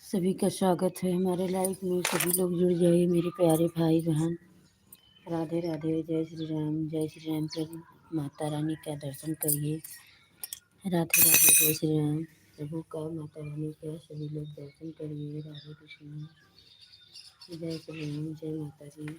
सभी का स्वागत है हमारे लाइफ में। सभी लोग जुड़ जाइए मेरे प्यारे भाई बहन। राधे राधे, जय श्री राम, जय श्री राम। कर माता रानी का दर्शन करिए। राधे राधे, जय श्री राम। प्रभु का, माता रानी का सभी लोग दर्शन करिए। राधे कृष्ण, जय श्री राम, जय माता जी।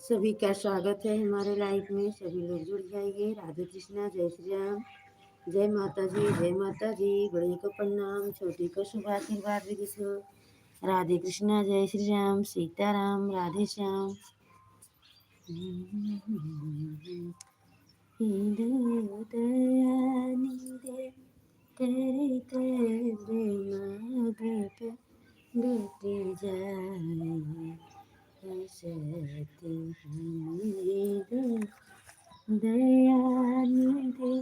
सभी का स्वागत है हमारे लाइफ में। सभी लोग जुड़ जाइए। राधे कृष्णा, जय श्री राम, जय माता जी, जय माता जी। बड़े को प्रणाम, छोटी को शुभ आशीर्वाद विधि से। राधे कृष्णा, जय श्री राम, सीताराम, राधे श्याम। दयानिधे तेरे तेरे मदद बेटी जाए सती दयानिधे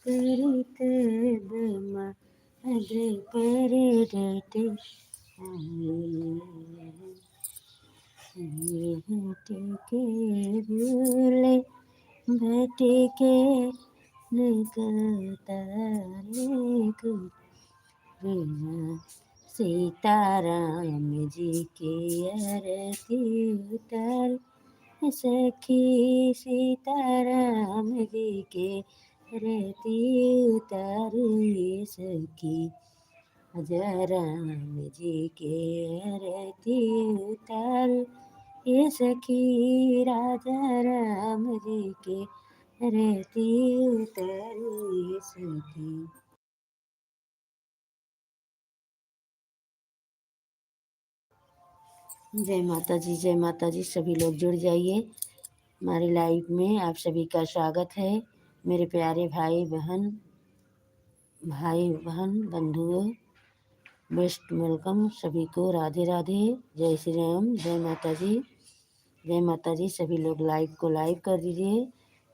तेरे तेरे मदद पेरे बेटी के भूले बेटे के निकतारे सीताराम जी की आरती उतार सखी सीताराम जी के आरती उतार सखी राम जी के आरती उतार ये सखी राजा राम जी के आरती उतार ये सखी। जय माता जी, जय माता जी। सभी लोग जुड़ जाइए हमारी लाइफ में। आप सभी का स्वागत है मेरे प्यारे भाई बहन बंधुओं। बेस्ट वेलकम सभी को। राधे राधे, जय श्री राम, जय माता जी, जय माता जी। सभी लोग लाइव को लाइव कर दीजिए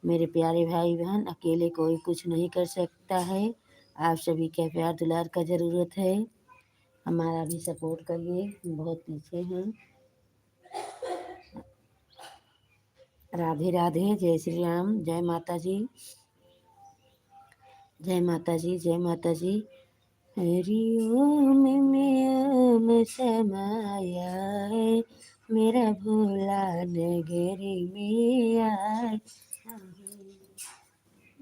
मेरे प्यारे भाई बहन। अकेले कोई कुछ नहीं कर सकता है। आप सभी का प्यार दुलार का ज़रूरत है। हमारा भी सपोर्ट करिए, हम बहुत पीछे हैं। राधे राधे, जय श्री राम, जय माता जी, जय माता जी, जय माता जी। हरि ओम में ओम समाया है, मेरा भोला नगरी में आए।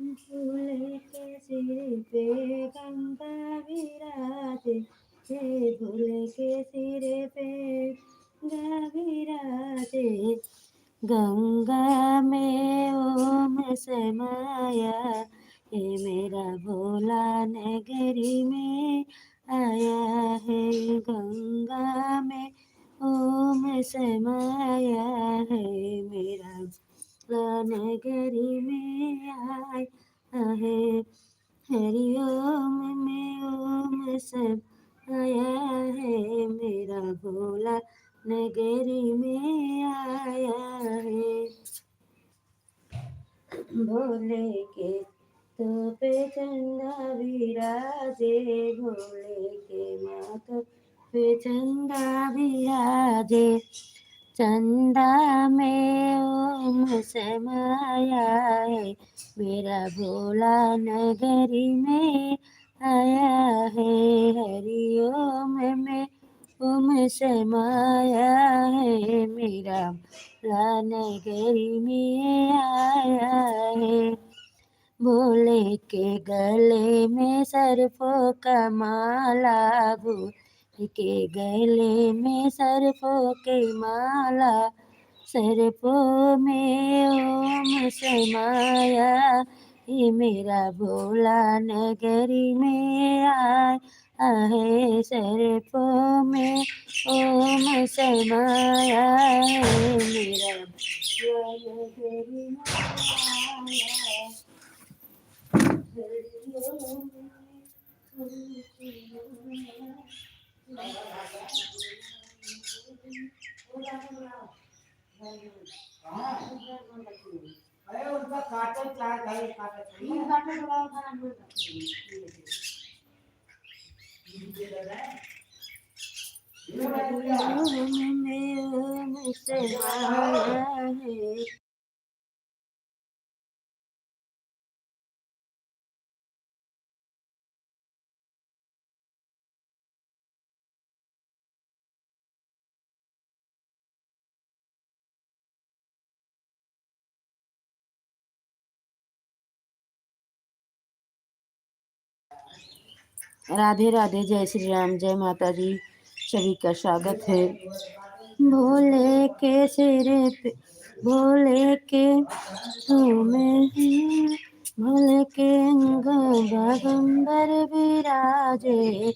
भोले के सिर पे गंगा विराजे, हे भोले के सिर पे गंगा विराजे। गंगा में ओम समाया, ये मेरा भोला नगरी में आया है। गंगा में ओम समाया है, मेरा भोला नगरी में आया है। हरि ओम में ओम समाया है, मेरा भोला नगरी में आया है। भोले के तो पे चंदा विराजे, भोले के माथ पे चंदा विराजे। चंदा में ओम समाया है, मेरा भोला नगरी में आया है। हरि ओम में ओम समाया है, मेरा भोला नगरी में आया है। भोले के गले में सरफों का माला, भोले के गले में सरफों के माला, सरफों में ओम समाया, हे मेरा भोला नगरी में आया है, सरफों में ओम समाया, है मेरा भोला नगरी में आया। अरे उनका काटो चार घाई काटो काटो बुलाओ खाना में मुझसे आया है। राधे राधे, जय श्री राम, जय माता दी, सभी का स्वागत है। भोले के सिर पे भोले के में भोले के अंग बागंबर विराजे,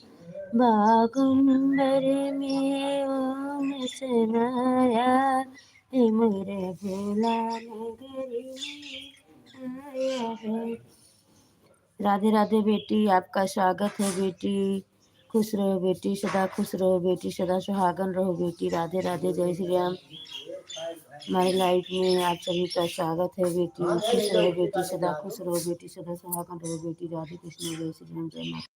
बागंबर में ओम समाया, हे मेरे भोला नगरी में आया है। राधे राधे बेटी, आपका स्वागत है बेटी। खुश रहो बेटी, सदा खुश रहो बेटी, सदा सुहागन रहो बेटी। राधे राधे, जय श्री राम। हमारे लाइफ में आप सभी का स्वागत है बेटी। खुश रहो बेटी, सदा खुश रहो बेटी, सदा सुहागन रहो बेटी। राधे कृष्ण, जय श्री राम, जय माता।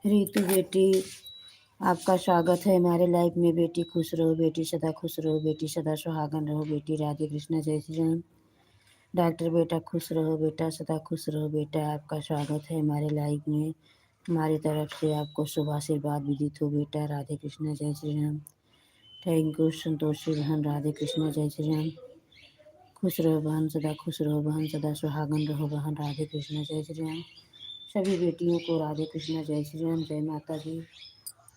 रीतू बेटी, आपका स्वागत है हमारे लाइफ में। बेटी खुश रहो, बेटी सदा खुश रहो, बेटी सदा सुहागन रहो, बेटी राधे कृष्ण जय श्री राम। डॉक्टर बेटा खुश रहो, बेटा सदा खुश रहो, बेटा आपका स्वागत है हमारे लाइफ में। हमारी तरफ से आपको शुभ आशीर्वाद विदित हो बेटा। राधे कृष्ण जय श्री राम। थैंक यू संतोषी बहन। राधे कृष्ण जय श्री राम। खुश रहो बहन, सदा खुश रहो बहन, सदा सुहागन रहो बहन। राधे कृष्ण जय श्री राम। सभी बेटियों को राधे कृष्ण जय श्री राम, जय माता दी।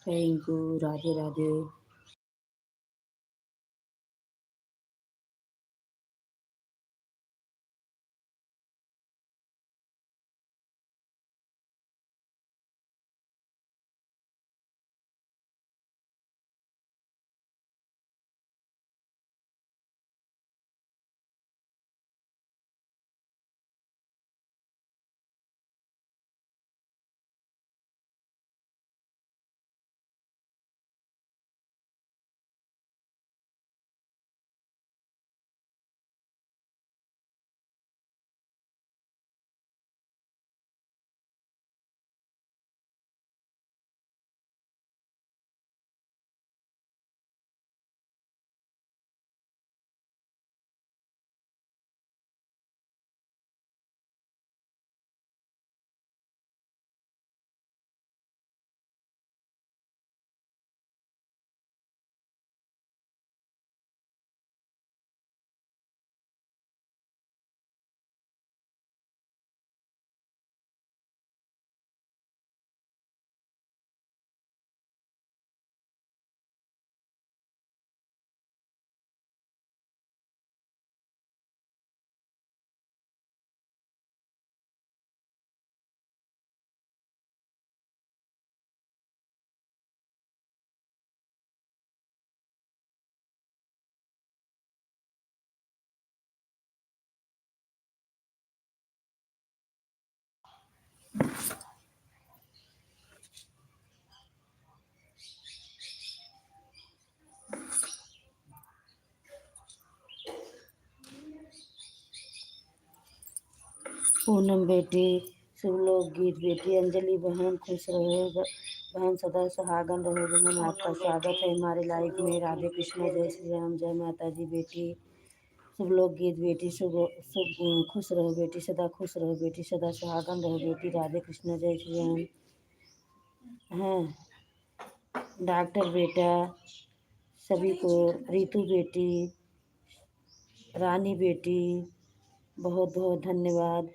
Thank you. राधे राधे। पूनम बेटी, शुभ लोक गीत बेटी। अंजलि बहन खुश रहो बहन, सदा सुहागन रहो बहन। आपका स्वागत है हमारे लाइफ में। राधे कृष्ण जय श्री राम, जय माता दी बेटी। शुभ लोक गीत बेटी। शुभ शुभ खुश रहो बेटी, सदा खुश रहो बेटी, सदा सुहागन रहो बेटी। राधे कृष्ण जय श्री राम। हाँ, डॉक्टर बेटा सभी को, रीतू बेटी, रानी बेटी, बहुत बहुत धन्यवाद।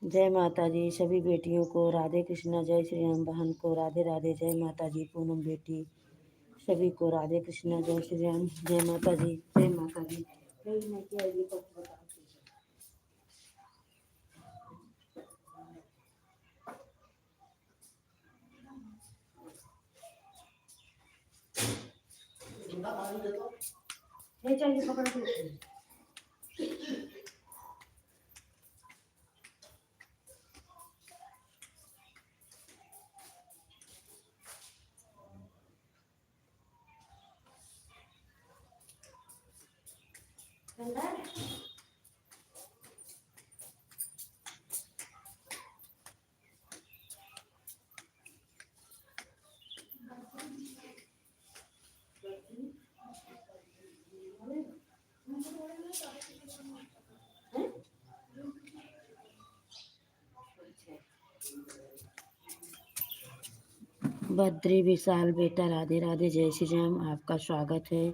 जय माता दी। सभी बेटियों को राधे कृष्णा जय श्री राम। बहन को राधे राधे, जय माता दी। पूनम बेटी, सभी को राधे कृष्णा जय श्री राम, जय माता दी, जय माता दी। बद्री विशाल बेटा, राधे राधे, जय श्री राम। आपका स्वागत है।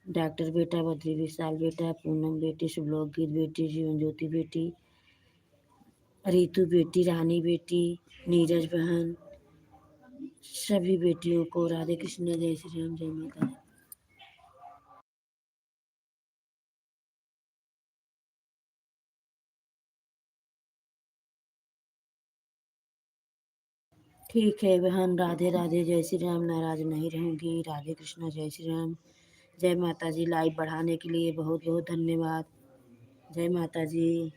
डॉक्टर बेटा, बद्री विशाल बेटा, पूनम बेटी, शुभलोक गीत बेटी, जीवन ज्योति बेटी, रीतू बेटी, रानी बेटी, नीरज बहन, सभी बेटियों को राधे कृष्ण जय श्री राम, जय माता दी। ठीक है बहन, राधे राधे, जय श्री राम। नाराज नहीं रहूंगी। राधे कृष्णा जय श्री राम। जय माता जी। लाइव बढ़ाने के लिए बहुत बहुत धन्यवाद। जय माता जी।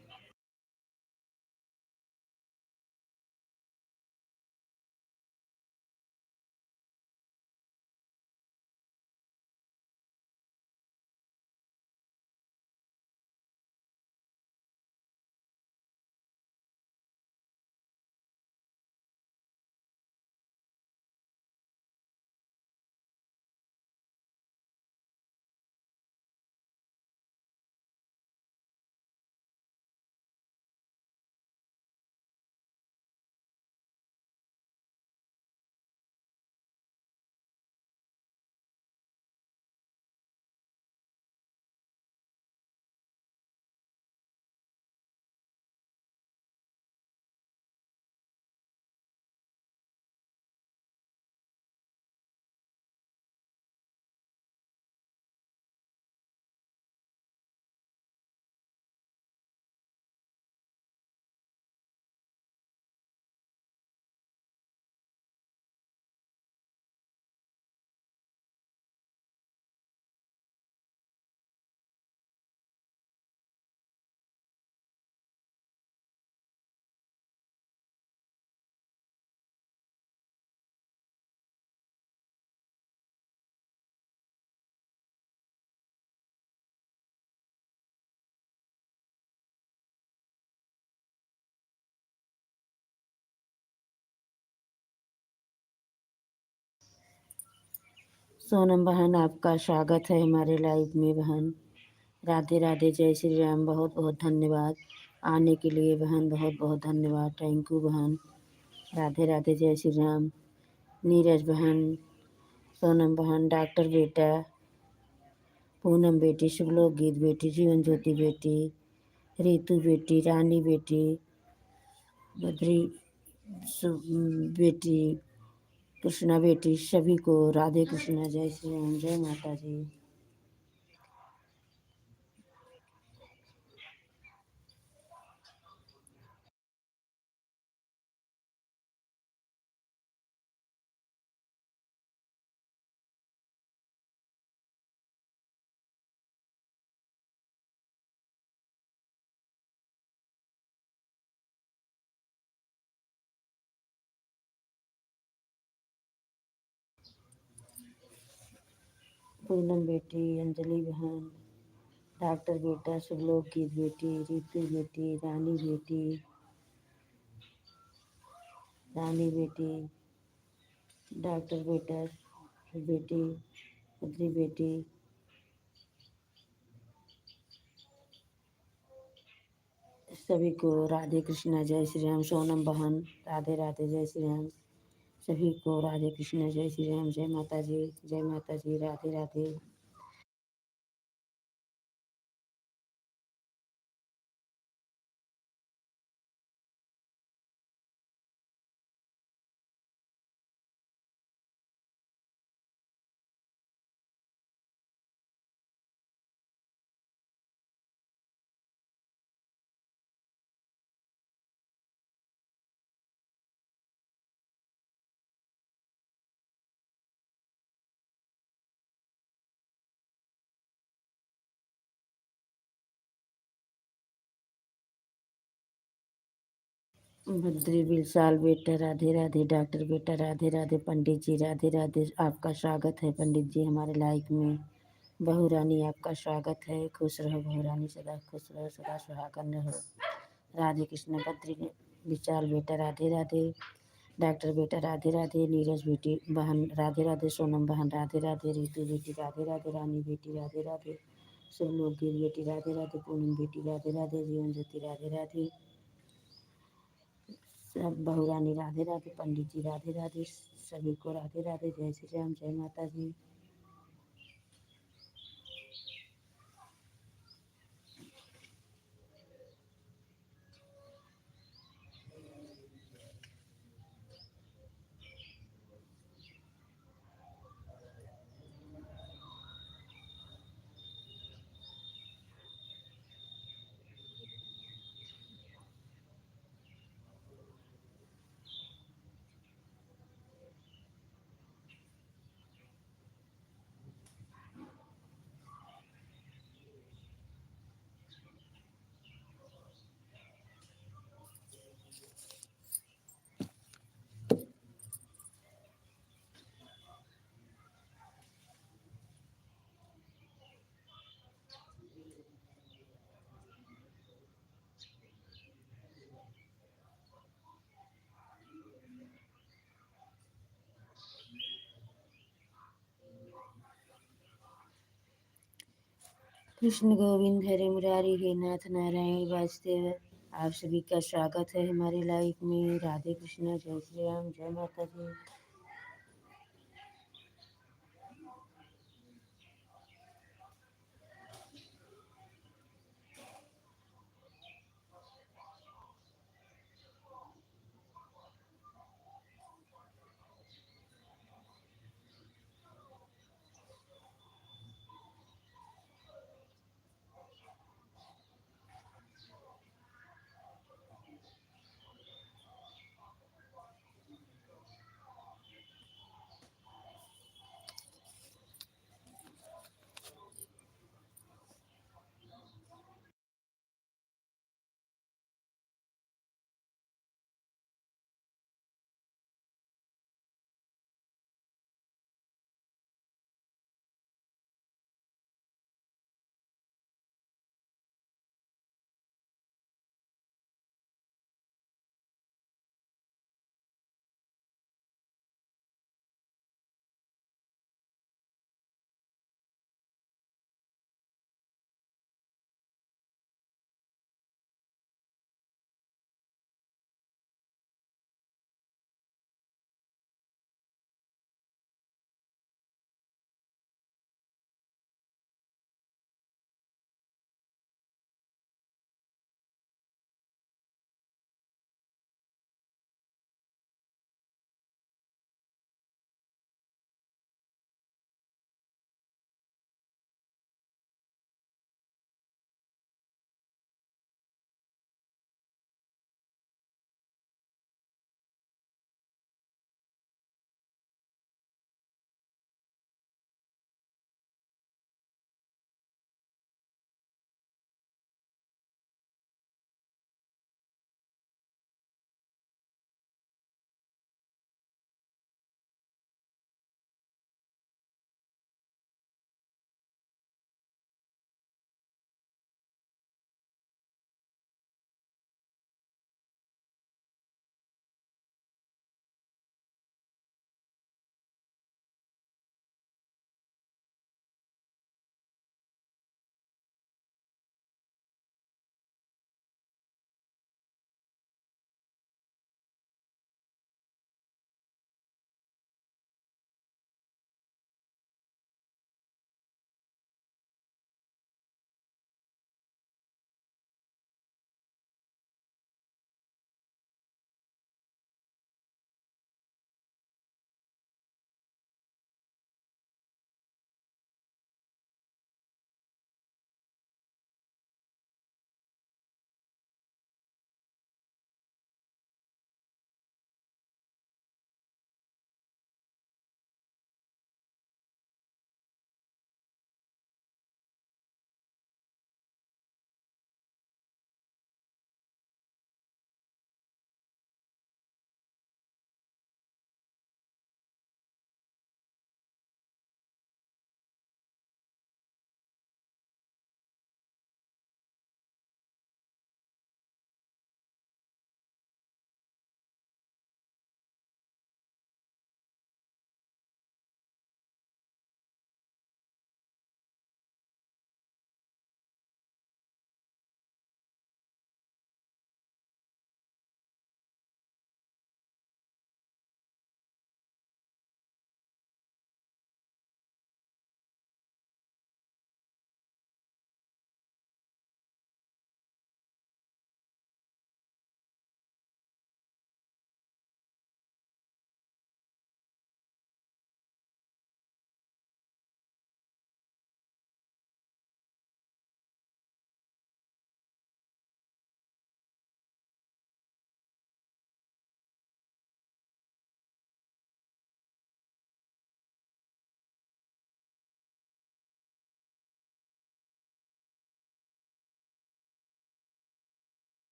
सोनम बहन, आपका स्वागत है हमारे लाइव में बहन। राधे राधे, जय श्री राम। बहुत बहुत धन्यवाद आने के लिए बहन, बहुत बहुत धन्यवाद। थैंक यू बहन। राधे राधे, जय श्री राम। नीरज बहन, सोनम बहन, डॉक्टर बेटा, पूनम बेटी, शुभलोक गीत बेटी, जीवन ज्योति बेटी, रितु बेटी, रानी बेटी, बद्री बेटी, कृष्णा बेटी, सभी को राधे कृष्णा, जय श्री राम, जय माता जी। पूनम बेटी, अंजलि बहन, डॉक्टर बेटा, शुभलोक गीत बेटी, रितु बेटी, रानी बेटी, डॉक्टर बेटा बेटी, बद्री बेटी, सभी को राधे कृष्णा, जय श्री राम। सोनम बहन, राधे राधे, जय श्री राम। सभी को राधे कृष्णा, जय श्री राम, जय माता जी, जय माता जी, राधे राधे। बद्री बिलसाल बेटा, राधे राधे। डॉक्टर बेटा, राधे राधे। पंडित जी, राधे राधे। आपका स्वागत है पंडित जी हमारे लाइफ में। बहू रानी, आपका स्वागत है। खुश रहो बहू रानी, सदा खुश रहो, सदा सुहागन रहो। राधे कृष्ण। बद्री विशाल बेटा, राधे राधे। डॉक्टर बेटा, राधे राधे। नीरज बेटी बहन, राधे राधे। सोनम बहन, राधे राधे। रितु बेटी, राधे राधे। रानी बेटी, राधे राधे। शुभलोक गीत बेटी, राधे राधे। पूनम बेटी, राधे राधे। जीवन ज्योति, राधे राधे। सब बहू रानी, राधे राधे। पंडित जी, राधे राधे। सभी को राधे राधे, जय श्री राम, जय माता जी। कृष्ण गोविंद हरे मुरारी, हे नाथ नारायण वासुदेव। आप सभी का स्वागत है हमारे लाइफ में। राधे कृष्ण, जय श्री राम, जय माता जी।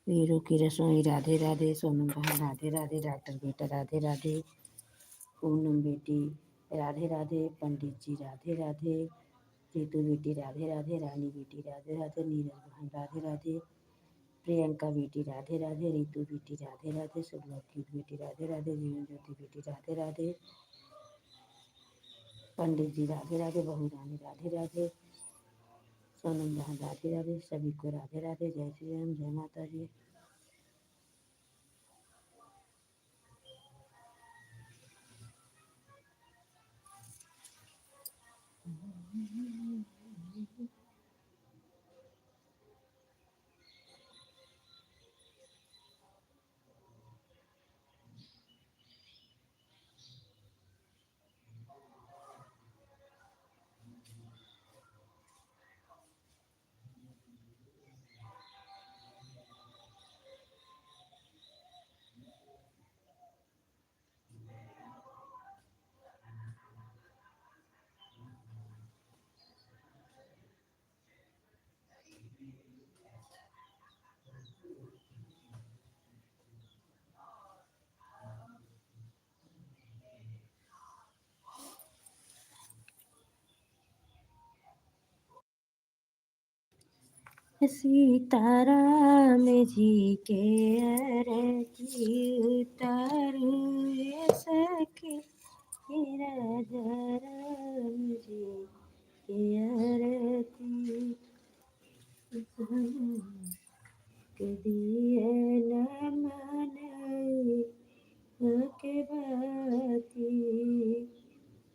वीरू की रसोई राधे राधे, सोनम बहन राधे राधे, डॉक्टर बेटा राधे राधे, पूनम बेटी राधे राधे, पंडित जी राधे राधे, रितु बेटी राधे राधे, रानी बेटी राधे राधे, नीरज बहन राधे राधे, प्रियंका बेटी राधे राधे, रितु बेटी राधे राधे, शुभलक्षित बेटी राधे राधे, जीवन ज्योति बेटी राधे राधे, पंडित जी राधे राधे, बहू रानी राधे राधे, सोनम बहन राधे राधे, सभी को राधे राधे, जय श्री राम, जय माता जी। सीताराम जी के आरती उतारू ये सखी, राजा राम जी के आरती के दिए न मनाई के बाती,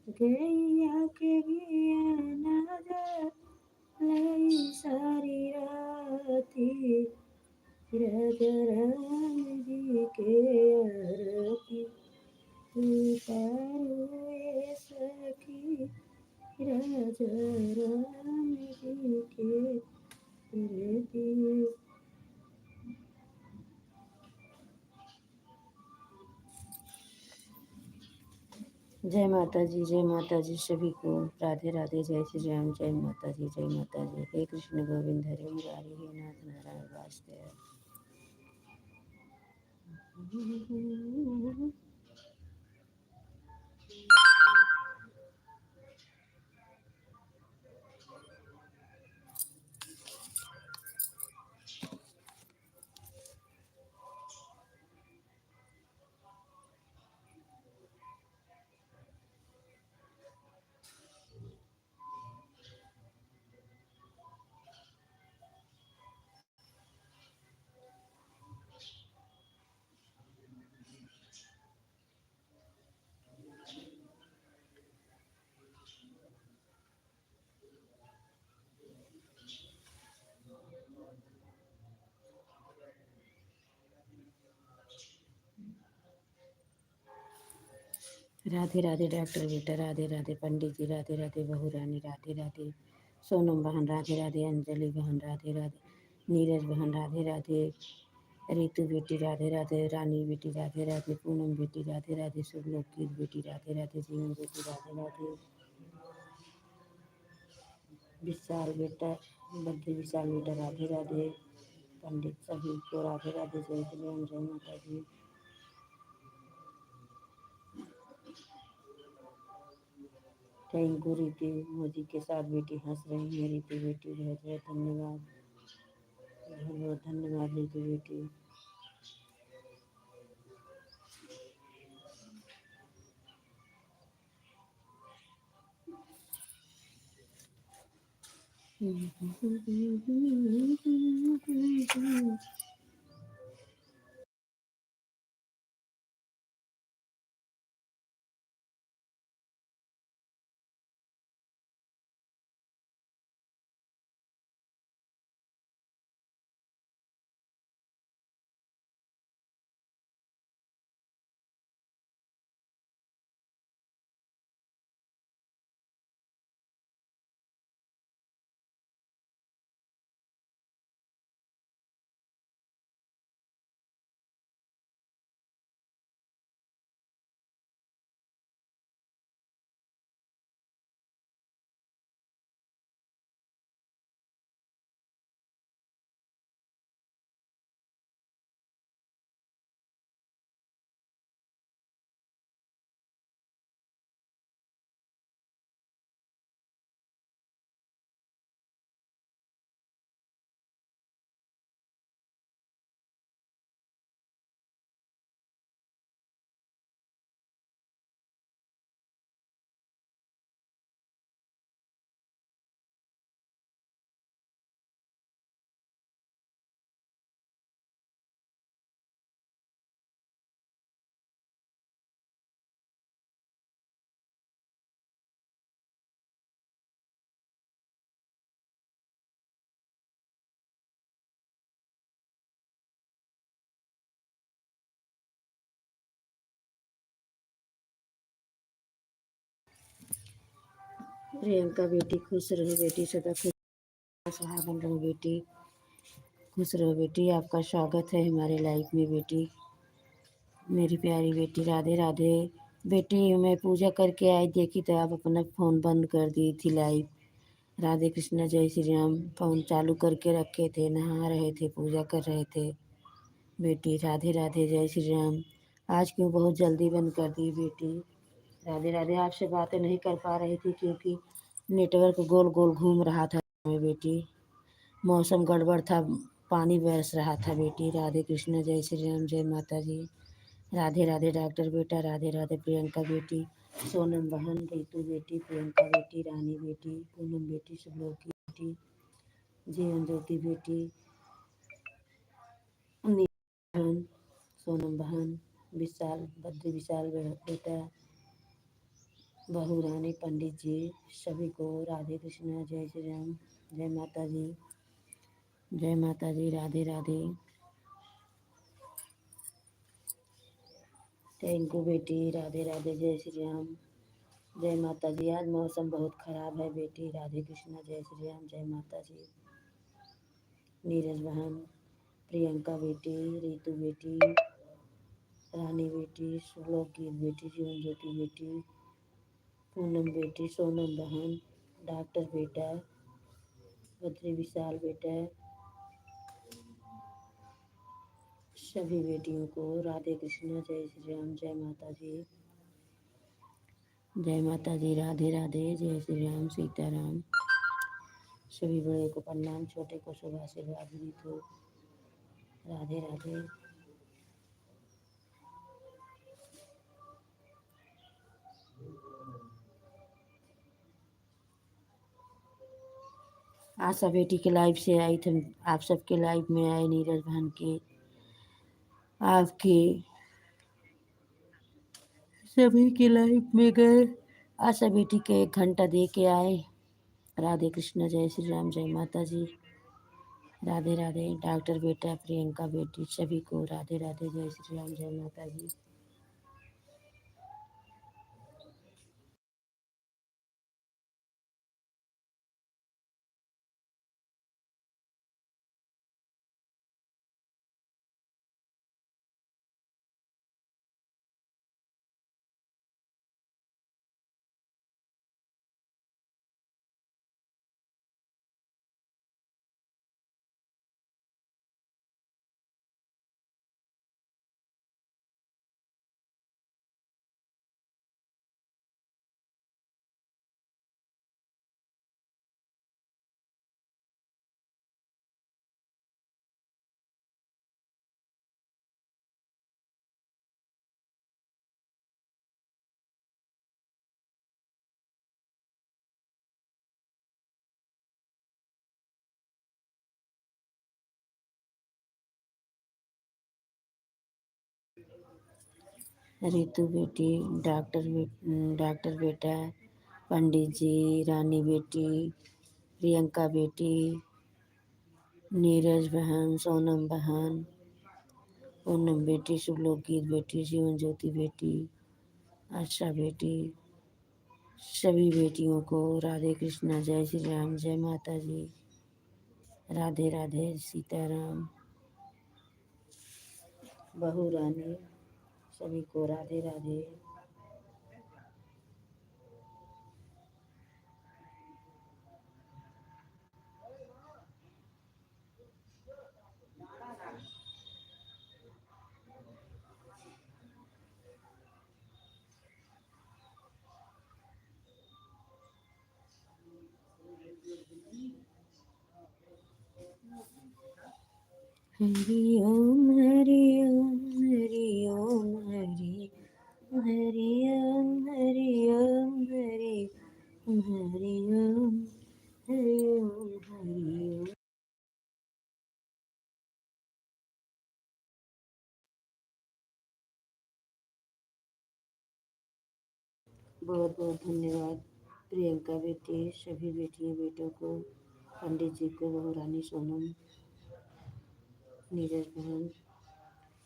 गैया के बिया न लई सारी राती, राजा राम जी के आरती उतारू ये सखी, राजा राम जी के आरती। जय माता जी सभी को राधे राधे, जय श्री राम, जय माता जी, जय माता जी। हे कृष्ण गोविंद हरे मुरारी, हे नाथ नारायण वासुदेव। राधे राधे डॉक्टर बेटा राधे राधे, पंडित जी राधे राधे, बहू रानी राधे राधे, सोनम बहन राधे राधे, अंजलि बहन राधे राधे, नीरज बहन राधे राधे, रितु बेटी राधे राधे, रानी बेटी राधे राधे, पूनम बेटी राधे राधे, शुभलोकित बेटी राधे राधे, जीवन बेटी राधे राधे, विशाल बेटा बद्री विशाल बेटा राधे राधे, पंडित सभी को राधे राधे, जय श्री राम, जय माता जी। थैंक यू रीति, मोदी के साथ बेटी हंस रही है, रीति बेटी बहुत बहुत धन्यवाद, बहुत बहुत धन्यवाद रीति बेटी। प्रियंका बेटी खुश रहो, बेटी सदा खुश सुहागन रहो, बेटी खुश रहो। बेटी आपका स्वागत है हमारे लाइफ में बेटी, मेरी प्यारी बेटी। राधे राधे बेटी। मैं पूजा करके आई, देखी तो आप अपना फ़ोन बंद कर दी थी लाइव। राधे कृष्णा जय श्री राम। फ़ोन चालू करके रखे थे, नहा रहे थे, पूजा कर रहे थे बेटी। राधे राधे जय श्री राम। आज क्यों बहुत जल्दी बंद कर दी बेटी? राधे राधे। आपसे बातें नहीं कर पा रही थी क्योंकि नेटवर्क गोल गोल घूम रहा था मेरी बेटी। मौसम गड़बड़ था, पानी बरस रहा था बेटी। राधे कृष्ण जय श्री राम, जय माता जी। राधे राधे डॉक्टर बेटा, राधे राधे प्रियंका बेटी, सोनम बहन, रितु बेटी, प्रियंका बेटी, रानी बेटी, पूनम बेटी, शुभलोक की बेटी, जीवन ज्योति बेटी, बहन, सोनम बहन, विशाल बद्री विशाल बेटा, बहू रानी, पंडित जी, सभी को राधे कृष्ण जय श्री राम, जय माता जी, जय माता जी। राधे राधे। थैंक यू बेटी। राधे राधे जय श्री राम, जय माता जी। आज मौसम बहुत खराब है बेटी। राधे कृष्ण जय श्री राम, जय माता जी। नीरज बहन, प्रियंका बेटी, रितु बेटी, रानी बेटी, श्लोक की बेटी, जीवन ज्योति बेटी, पूनम बेटी, सोनम बहन, डॉक्टर बेटा, बद्री विशाल बेटा, सभी बेटियों को राधे कृष्ण जय श्री राम, जय माता जी, जय माता जी। राधे राधे जय श्री राम, सीताराम। सभी बड़े को प्रणाम, छोटे को शुभ आशीर्वाद दी तो राधे राधे। आशा बेटी के लाइव से आई थी, आप सबके लाइव में आए, नीरज बहन के, आपके सभी के लाइव में गए। आशा बेटी के 1 घंटा दे के आए। राधे कृष्ण जय श्री राम, जय माता जी। राधे राधे डॉक्टर बेटा, प्रियंका बेटी, सभी को राधे राधे जय श्री राम, जय माता जी। रितु बेटी, डॉक्टर बेटा, पंडित जी, रानी बेटी, प्रियंका बेटी, नीरज बहन, सोनम बहन, पूनम बेटी, शुभलोक की बेटी, जीवन ज्योति बेटी, आशा बेटी, सभी बेटियों को राधे कृष्णा जय श्री राम, जय माता जी। राधे राधे सीताराम। बहू रानी, सभी को राधे राधे। हरि ओम हरि ओम हरि ओम हरि हरि ओम हरि ओम हरि हरि ओम हरि ओम हरि ओम। बहुत बहुत धन्यवाद प्रियंका बेटी, सभी बेटियों बेटों को, पंडित जी को, बहू रानी, सोनम, नीरज बहन,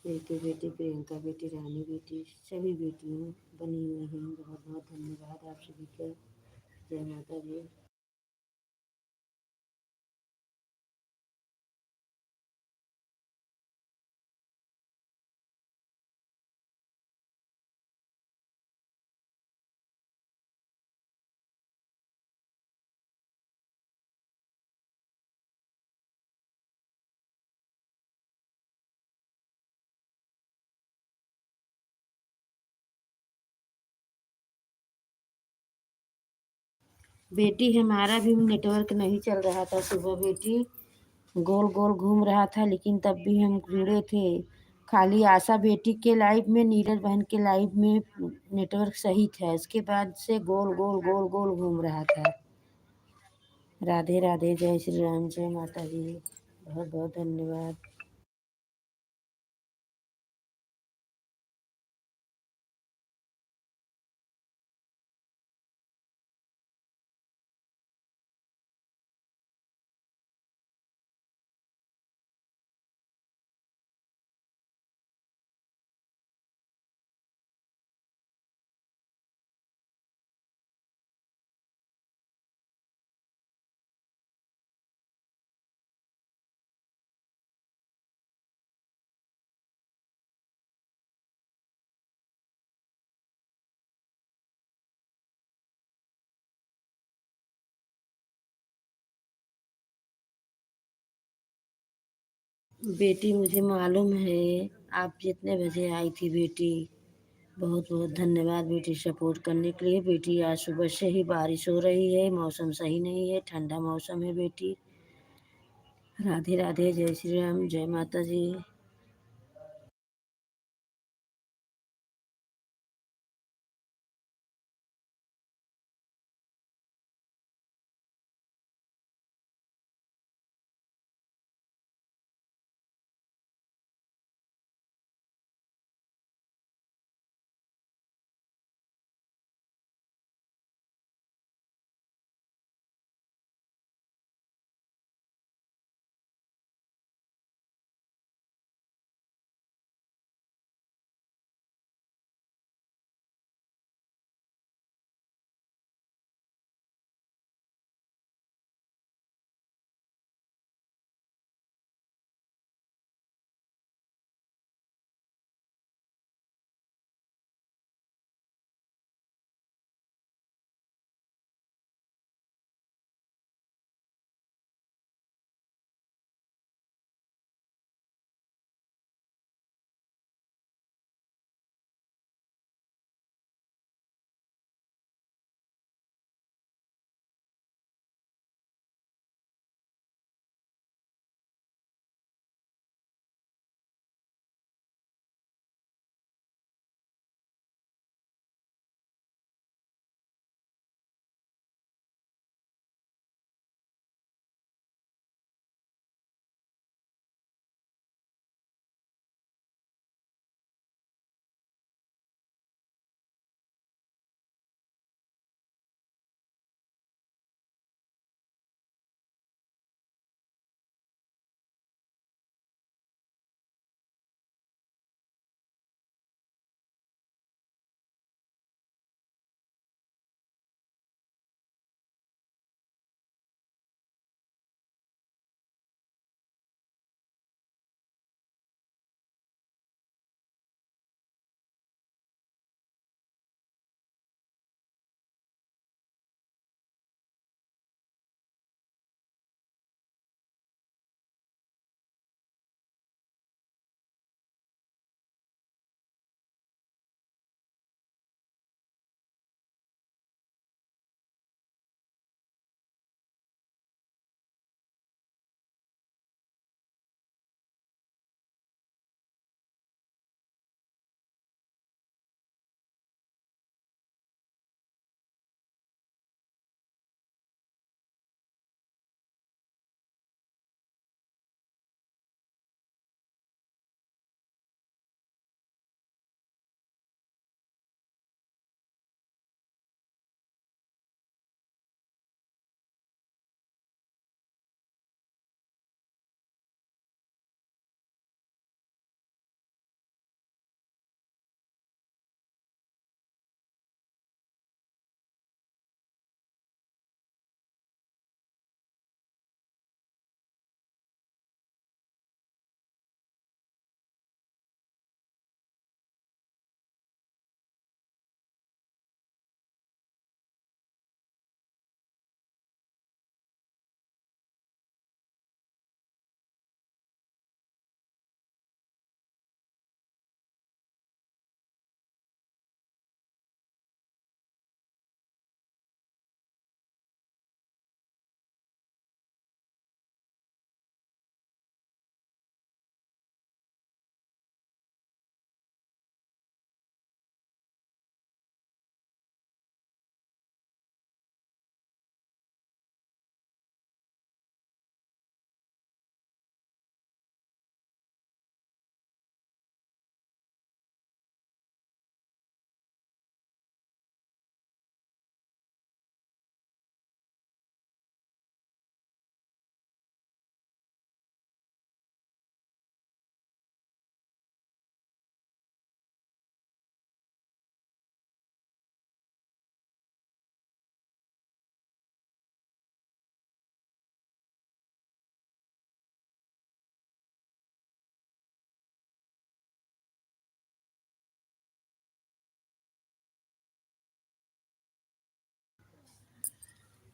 रितु बेटी, प्रियंका बेटी, रानी बेटी, सभी बेटियों बनी हुई हैं। बहुत बहुत धन्यवाद आप सभी का। जय माता दी। बेटी हमारा भी नेटवर्क नहीं चल रहा था सुबह बेटी, गोल गोल घूम रहा था, लेकिन तब भी हम जुड़े थे। खाली आशा बेटी के लाइव में, नीरज बहन के लाइव में नेटवर्क सही था, इसके बाद से गोल गोल गोल गोल घूम रहा था। राधे राधे, जय श्री राम, जय माता दी, बहुत बहुत धन्यवाद। बेटी मुझे मालूम है आप जितने बजे आई थी बेटी, बहुत बहुत धन्यवाद बेटी सपोर्ट करने के लिए। बेटी आज सुबह से ही बारिश हो रही है, मौसम सही नहीं है, ठंडा मौसम है बेटी। राधे राधे, जय श्री राम, जय माता जी।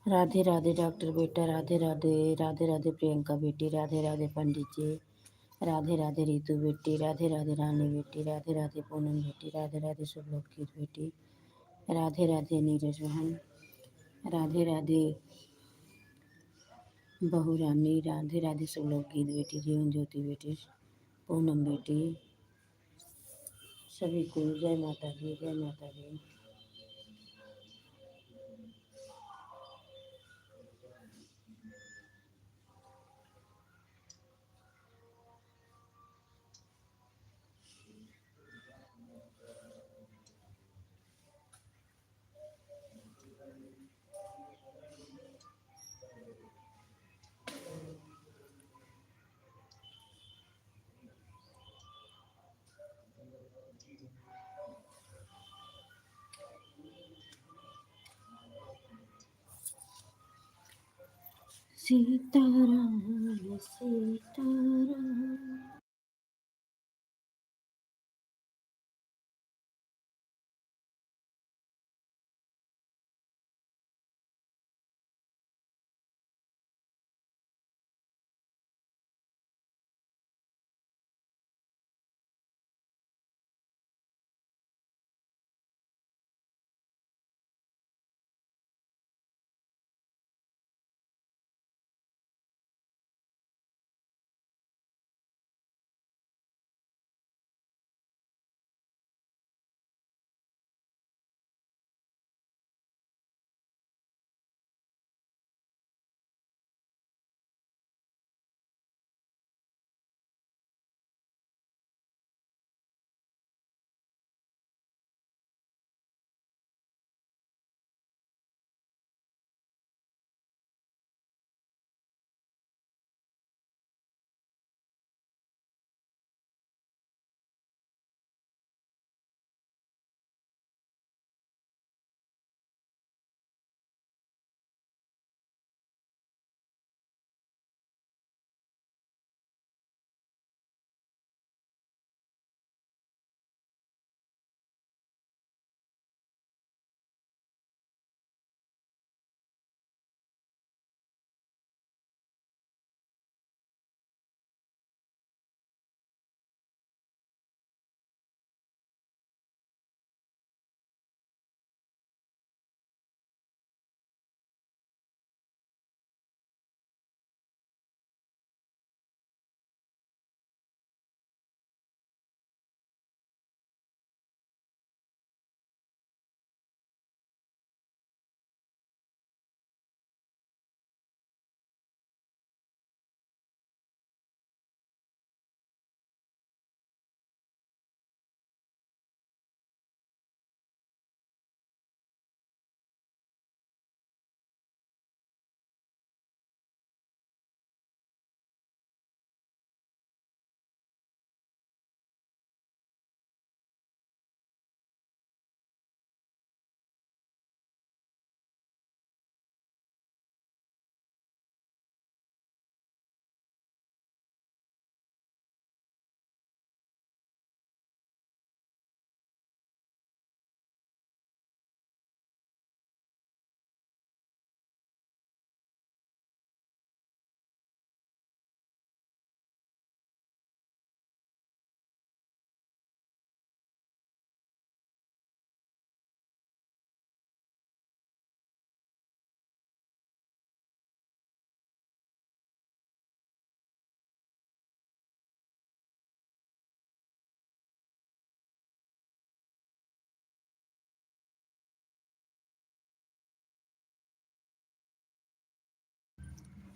राधे राधे डॉक्टर बेटा, राधे राधे, राधे राधे प्रियंका बेटी, राधे राधे पंडित जी, राधे राधे रितु बेटी, राधे राधे रानी बेटी, राधे राधे पूनम बेटी, राधे राधे शुभलोकगीत बेटी, राधे राधे नीरज बहन, राधे राधे बहू रानी, राधे राधे शुभलोकगीत बेटी, जीवन ज्योति बेटी, पूनम बेटी, सभी को जय माता दी, जय माता दी। सीताराम सीताराम।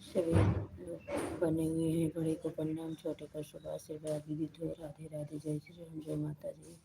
सभी लोग बने हुए हैं, बड़े को प्रणाम, छोटे को शुभ आशीर्वाद विदित हो। राधे राधे, जय श्री राम, जय माता जी।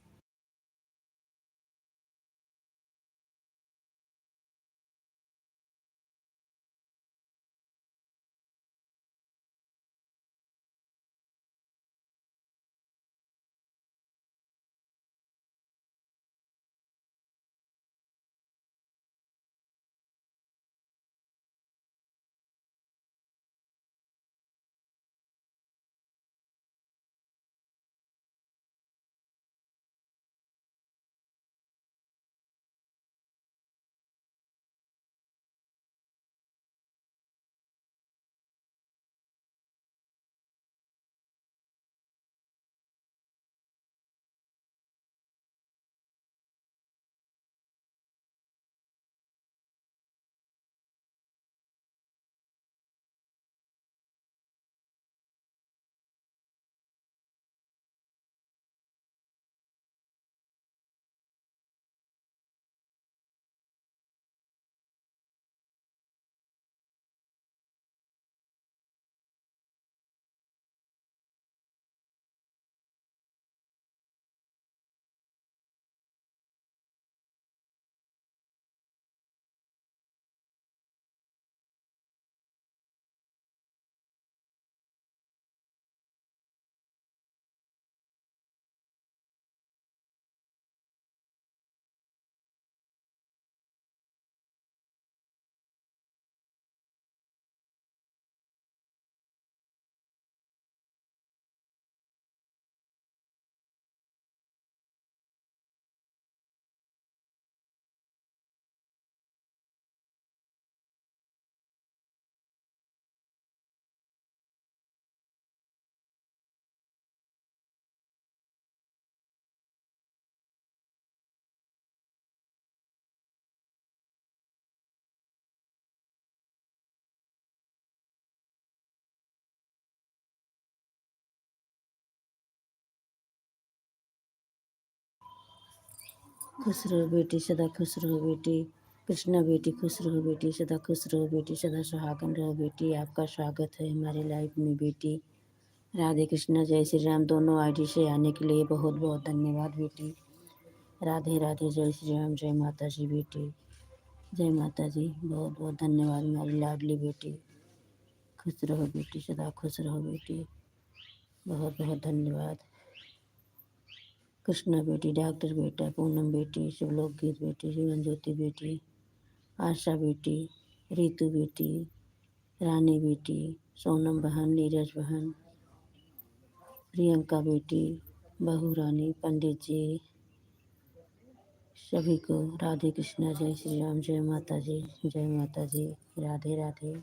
खुश रहो बेटी, सदा खुश रहो बेटी। कृष्णा बेटी खुश रहो बेटी, सदा खुश रहो बेटी, सदा सुहागन रहो बेटी। आपका स्वागत है हमारे लाइफ में बेटी। राधे कृष्णा, जय श्री राम। दोनों आईडी से आने के लिए बहुत बहुत धन्यवाद बेटी। राधे राधे, जय श्री राम, जय माता जी बेटी। जय माता जी, बहुत बहुत धन्यवाद हमारी लाडली बेटी। खुश रहो बेटी, सदा खुश रहो बेटी। बहुत बहुत धन्यवाद। कृष्णा बेटी, डॉक्टर बेटा, पूनम बेटी, शिवलोक गीत बेटी, जीवन ज्योति बेटी, आशा बेटी, रितु बेटी, रानी बेटी, सोनम बहन, नीरज बहन, प्रियंका बेटी, बहू रानी, पंडित जी, सभी को राधे कृष्णा, जय श्री राम, जय माता जी, जय माता जी, राधे राधे।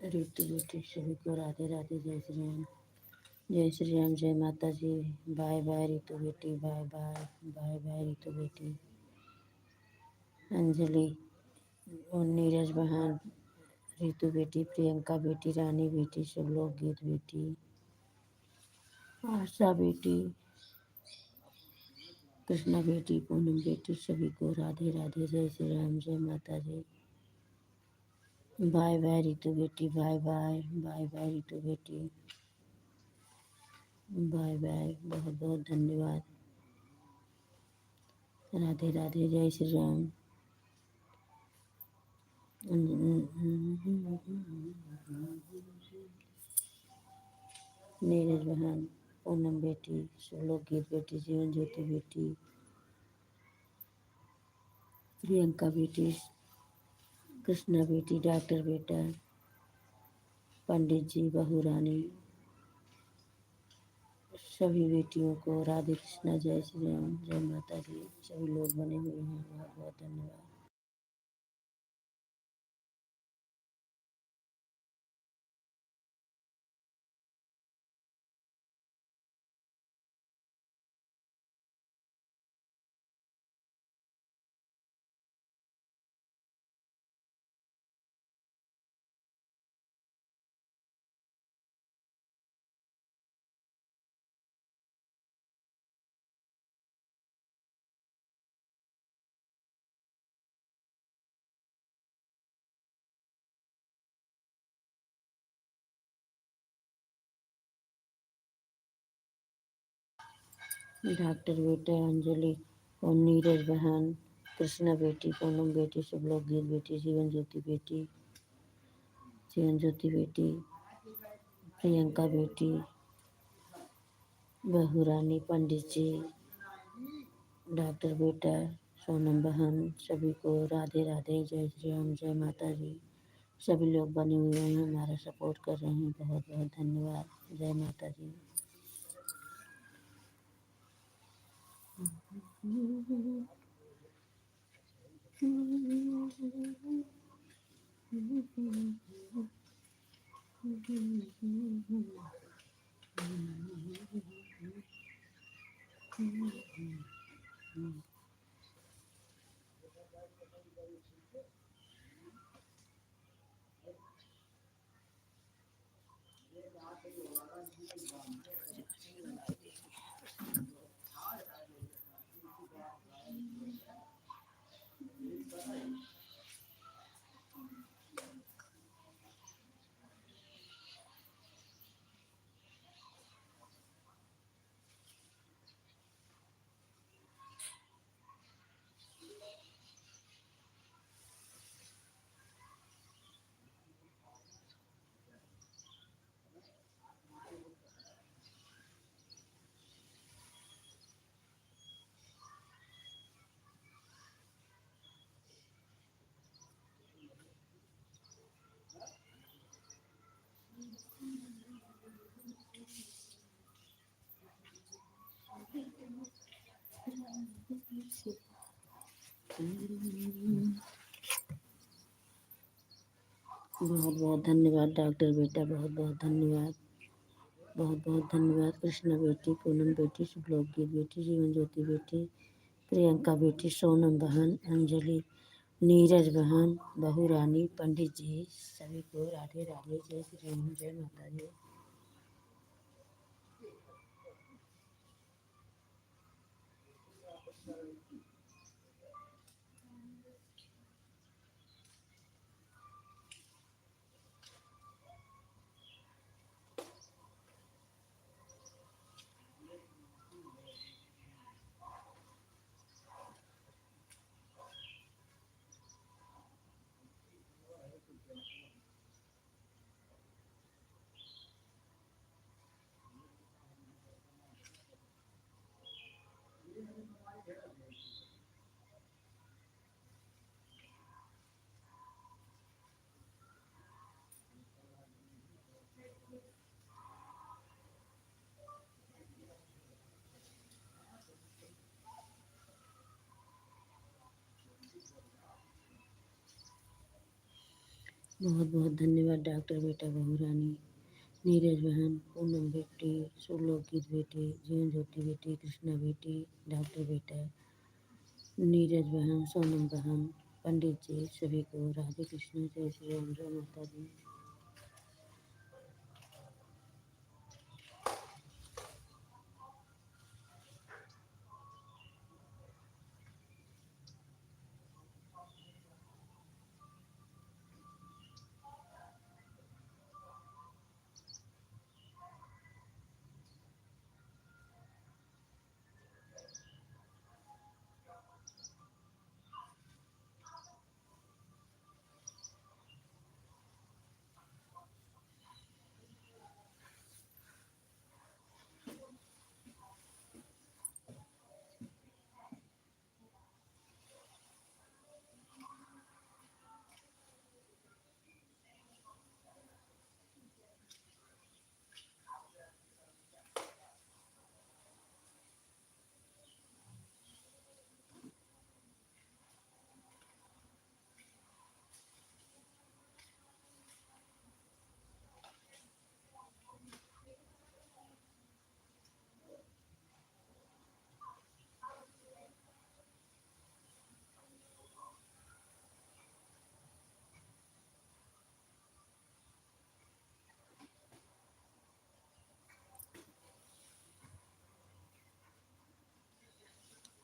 रितु बेटी, सभी को राधे राधे, जय श्री राम, जय श्री राम, जय माता जी। बाय बाय रितु बेटी, bye bye, bye bye Ritu बेटी। अंजलि और नीरज बहन, रितु बेटी, प्रियंका बेटी, रानी बेटी, सब लोग गीत बेटी, आशा बेटी, कृष्णा बेटी, पूनम बेटी, सभी को राधे राधे, जय श्री राम, जय माता जी। बाय बाय रितु बेटी, bye bye, bye bye Ritu बेटी, बाय बाय, बहुत बहुत धन्यवाद। राधे राधे, जय श्री राम। नीरज बहन, पूनम बेटी, शिवलोक गीत बेटी, जीवन ज्योति बेटी, प्रियंका बेटी, कृष्णा बेटी, डॉक्टर बेटा, पंडित जी, बहू रानी, सभी बेटियों को राधे कृष्णा, जय श्री राम, जय माता जी। सभी लोग बने हुए हैं, बहुत बहुत धन्यवाद। डॉक्टर बेटा, अंजलि और नीरज बहन, कृष्णा बेटी, पूनम बेटी, सब लोग गीत बेटी, जीवन ज्योति बेटी, जीवन ज्योति बेटी, प्रियंका बेटी, बहू रानी, पंडित जी, डॉक्टर बेटा, सोनम बहन, सभी को राधे राधे, जय श्री राम, जय माता जी। सभी लोग बने हुए हैं, हमारा सपोर्ट कर रहे हैं, बहुत बहुत धन्यवाद। जय माता जी। बहुत बहुत धन्यवाद डॉक्टर बेटा, बहुत बहुत धन्यवाद, बहुत बहुत धन्यवाद। कृष्णा बेटी, पूनम बेटी, शुभलोक गीत बेटी, जीवन ज्योति बेटी, प्रियंका बेटी, सोनम बहन, अंजलि, नीरज बहन, बहू रानी, पंडित जी, सभी को राधे राधे, जय श्री राम, जय माता जी। बहुत बहुत धन्यवाद डॉक्टर बेटा, बहू रानी, नीरज बहन, पूनम बेटी, सुलोकित बेटी, जीवन ज्योति बेटी, कृष्णा बेटी, डॉक्टर बेटा, नीरज बहन, सोनम बहन, पंडित जी, सभी को राधे कृष्ण, जय श्री राम, जय माता जी।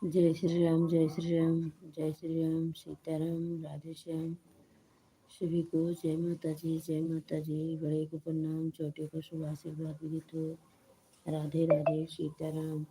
जय श्री राम, जय श्री राम, जय श्री राम, सीताराम, राधे श्याम, सभी को जय माता जी, जय माता जी। बड़े को प्रणाम, छोटे को शुभ आशीर्वाद विदित हो। राधे राधे, सीताराम।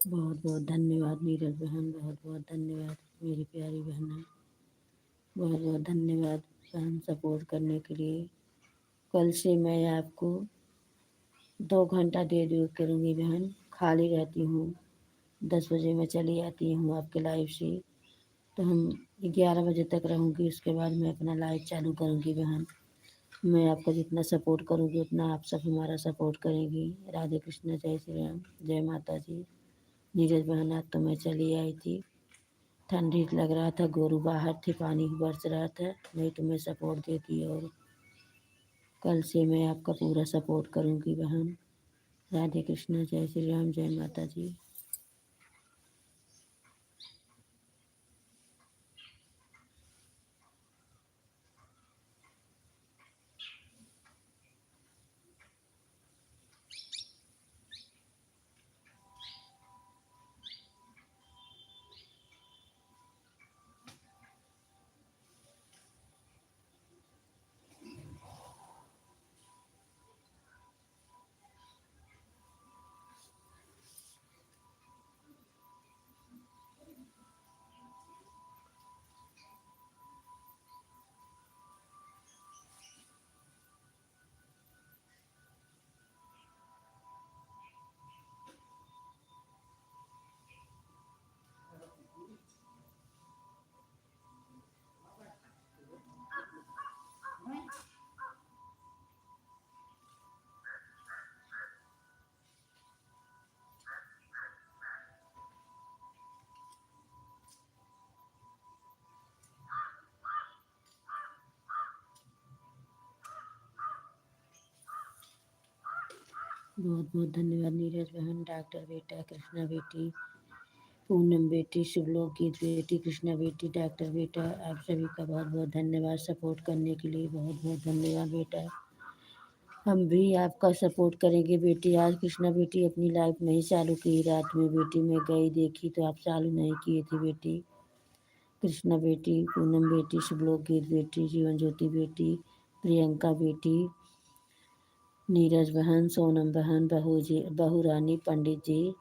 बहुत बहुत धन्यवाद नीरज बहन, बहुत बहुत धन्यवाद मेरी प्यारी बहन। बहुत बहुत धन्यवाद बहन सपोर्ट करने के लिए। कल से मैं आपको 2 घंटा दे दिया करूँगी बहन, खाली रहती हूँ। 10 बजे मैं चली आती हूँ आपके लाइव से, तो हम 11 बजे तक रहूँगी। उसके बाद मैं अपना लाइव चालू करूँगी बहन। मैं आपका जितना सपोर्ट करूँगी उतना आप सब हमारा सपोर्ट करेंगी। राधे कृष्ण, जय श्री राम, जय माता जी। नीरज बहन आज तो मैं चली आई थी, ठंडी लग रहा था, गोरू बाहर थे, पानी बरस रहा था, नहीं तो मैं सपोर्ट देती और कल से मैं आपका पूरा सपोर्ट करूँगी बहन। राधे कृष्णा, जय श्री राम, जय माता जी। बहुत बहुत धन्यवाद नीरज बहन, डॉक्टर बेटा, कृष्णा बेटी, पूनम बेटी, शुभलोक गीत बेटी, कृष्णा बेटी, डॉक्टर बेटा, आप सभी का बहुत बहुत धन्यवाद सपोर्ट करने के लिए। बहुत बहुत धन्यवाद बेटा। हम भी आपका सपोर्ट करेंगे बेटी। आज कृष्णा बेटी अपनी लाइफ नहीं चालू की, रात में बेटी मैं गई देखी तो आप चालू नहीं किए थे बेटी। कृष्णा बेटी, पूनम बेटी, शुभलोक गीत बेटी, जीवन ज्योति बेटी, प्रियंका बेटी, नीरज बहन, सोनम बहन, बहू रानी, पंडित जी,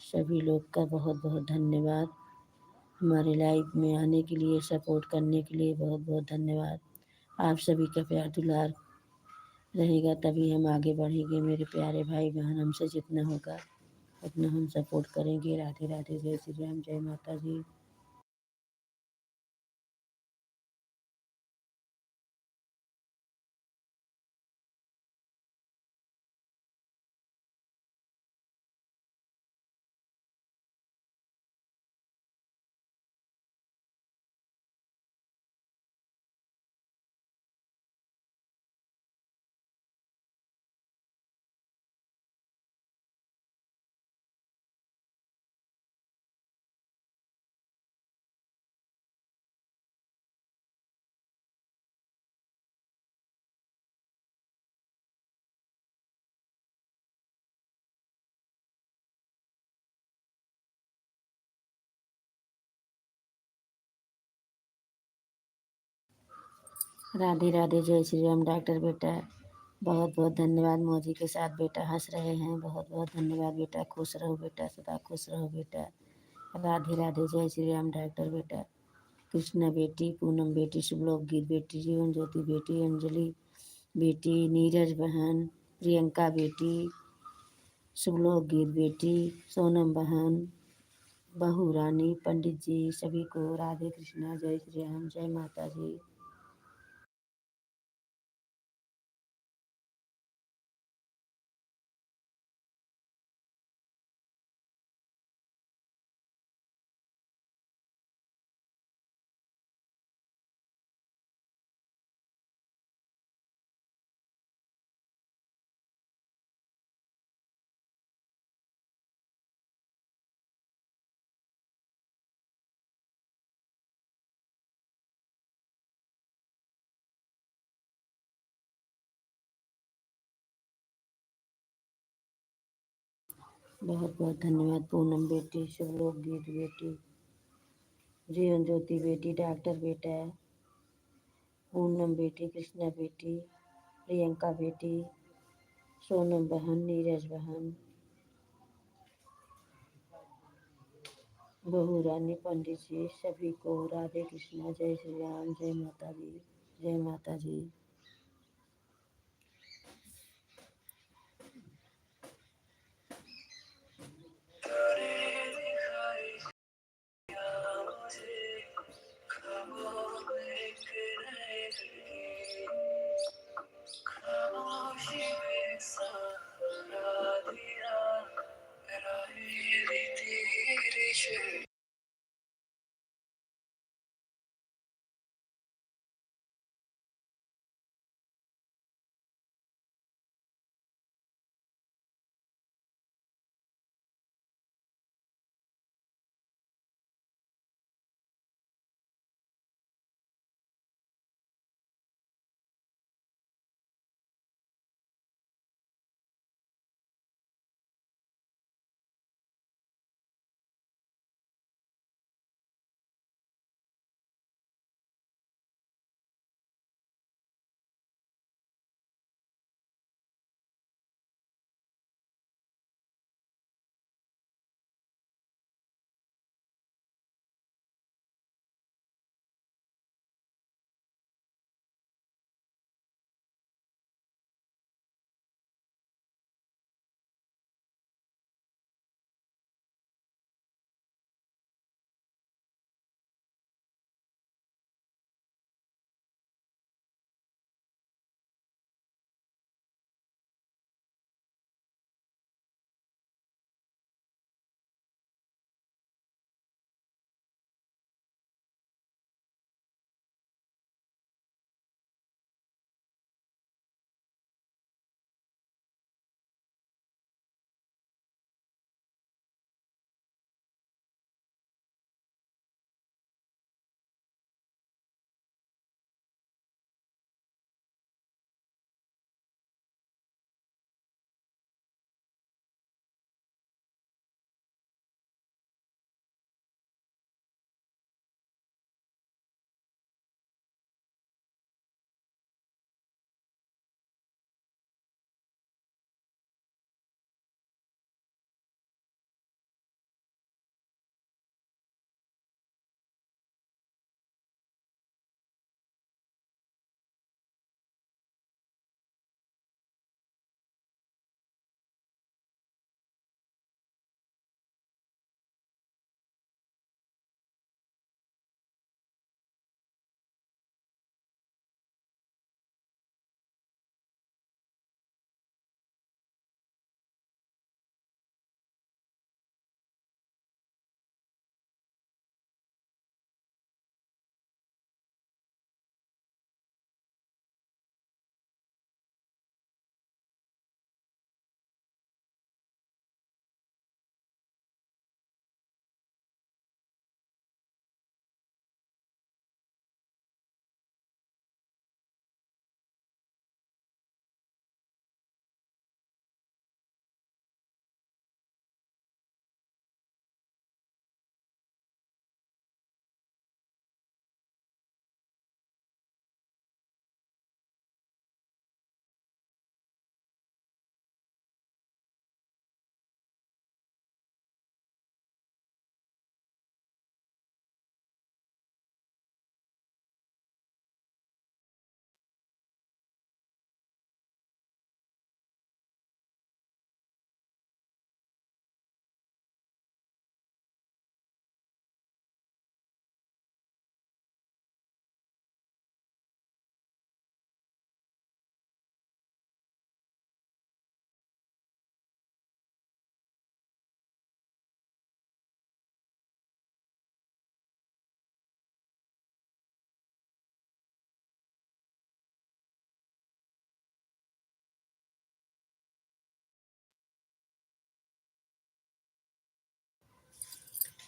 सभी लोग का बहुत बहुत धन्यवाद। हमारे लाइफ में आने के लिए, सपोर्ट करने के लिए बहुत बहुत धन्यवाद। आप सभी का प्यार दुलार रहेगा तभी हम आगे बढ़ेंगे मेरे प्यारे भाई बहन। हमसे जितना होगा उतना हम सपोर्ट करेंगे। राधे राधे, जय श्री राम, जय माता जी। राधे राधे, जय श्री राम, डॉक्टर बेटा। बहुत बहुत धन्यवाद। मोदी के साथ बेटा हंस रहे हैं। बहुत बहुत धन्यवाद बेटा। खुश रहो बेटा, सदा खुश रहो बेटा। राधे राधे, जय श्री राम, डॉक्टर बेटा। कृष्णा बेटी, पूनम बेटी, शुभलोक गीत बेटी, जीवन ज्योति बेटी, अंजलि बेटी, नीरज बहन, प्रियंका बेटी, शुभलोक गीत बेटी, सोनम बहन, बहू रानी, पंडित जी, सभी को राधे कृष्णा, जय श्री राम, जय माता जी। बहुत बहुत धन्यवाद। पूनम बेटी, शुभलोक गीत बेटी, जीवन ज्योति बेटी, डॉक्टर बेटा, पूनम बेटी, कृष्णा बेटी, प्रियंका बेटी, सोनम बहन, नीरज बहन, बहू रानी, पंडित जी, सभी को राधे कृष्णा, जय श्री राम, जय माता जी, जय माता जी।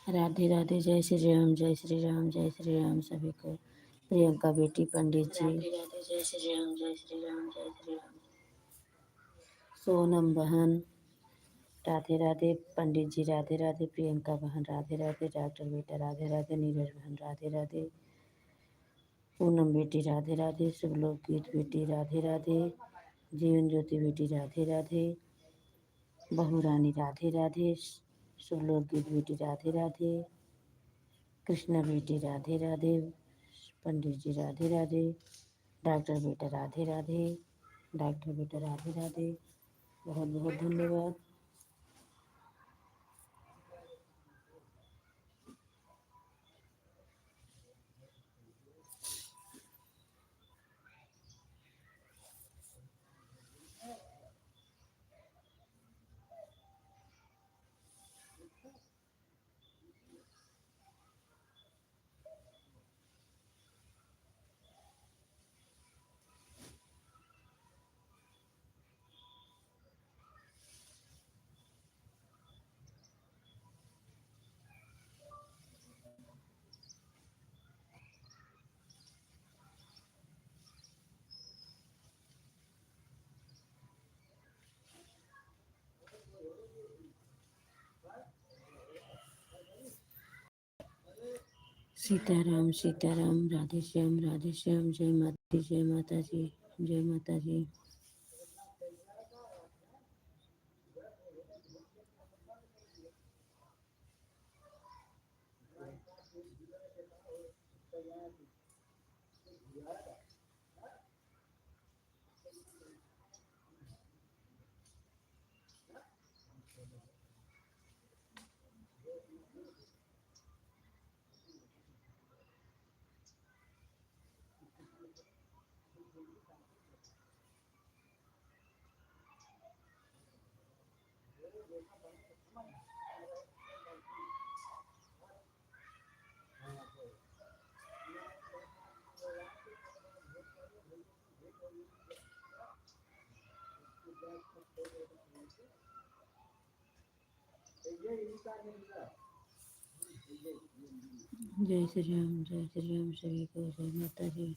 राधे राधे, जय श्री राम, जय श्री राम, जय श्री राम सभी को। प्रियंका बेटी पंडित जी। राधे राधे, जय श्री राम, जय श्री राम, जय श्री राम। सोनम बहन राधे राधे, पंडित जी राधे राधे, प्रियंका बहन राधे राधे, डॉक्टर बेटा राधे राधे, नीरज बहन राधे राधे, पूनम बेटी राधे राधे, शुभलोक गीत बेटी राधे राधे, जीवन ज्योति बेटी राधे राधे, बहू रानी राधे राधे, शुभलोक गीत बेटी राधे राधे, कृष्णा बेटी राधे राधे, पंडित जी राधे राधे, डॉक्टर बेटा राधे राधे, डॉक्टर बेटा राधे राधे। बहुत बहुत धन्यवाद। सीताराम सीताराम, राधे श्याम राधे श्याम, जय माता दी, जय माता जी, जय माता जी। जय श्री राम सभी को, जय माता जी।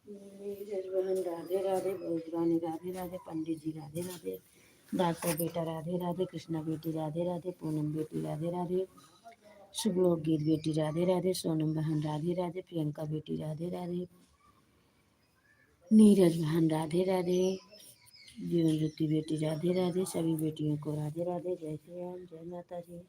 नीरज बहन राधे राधे, भोजरानी राधे राधे, पंडित जी राधे राधे, डॉक्टर बेटा राधे राधे, कृष्णा बेटी राधे राधे, पूनम बेटी राधे राधे, शुभलोक गीत बेटी राधे राधे, सोनम बहन राधे राधे, प्रियंका बेटी राधे राधे, नीरज बहन राधे राधे, जीवन ज्योति बेटी राधे राधे, सभी बेटियों को राधे राधे, जय श्री राम, जय माता जी।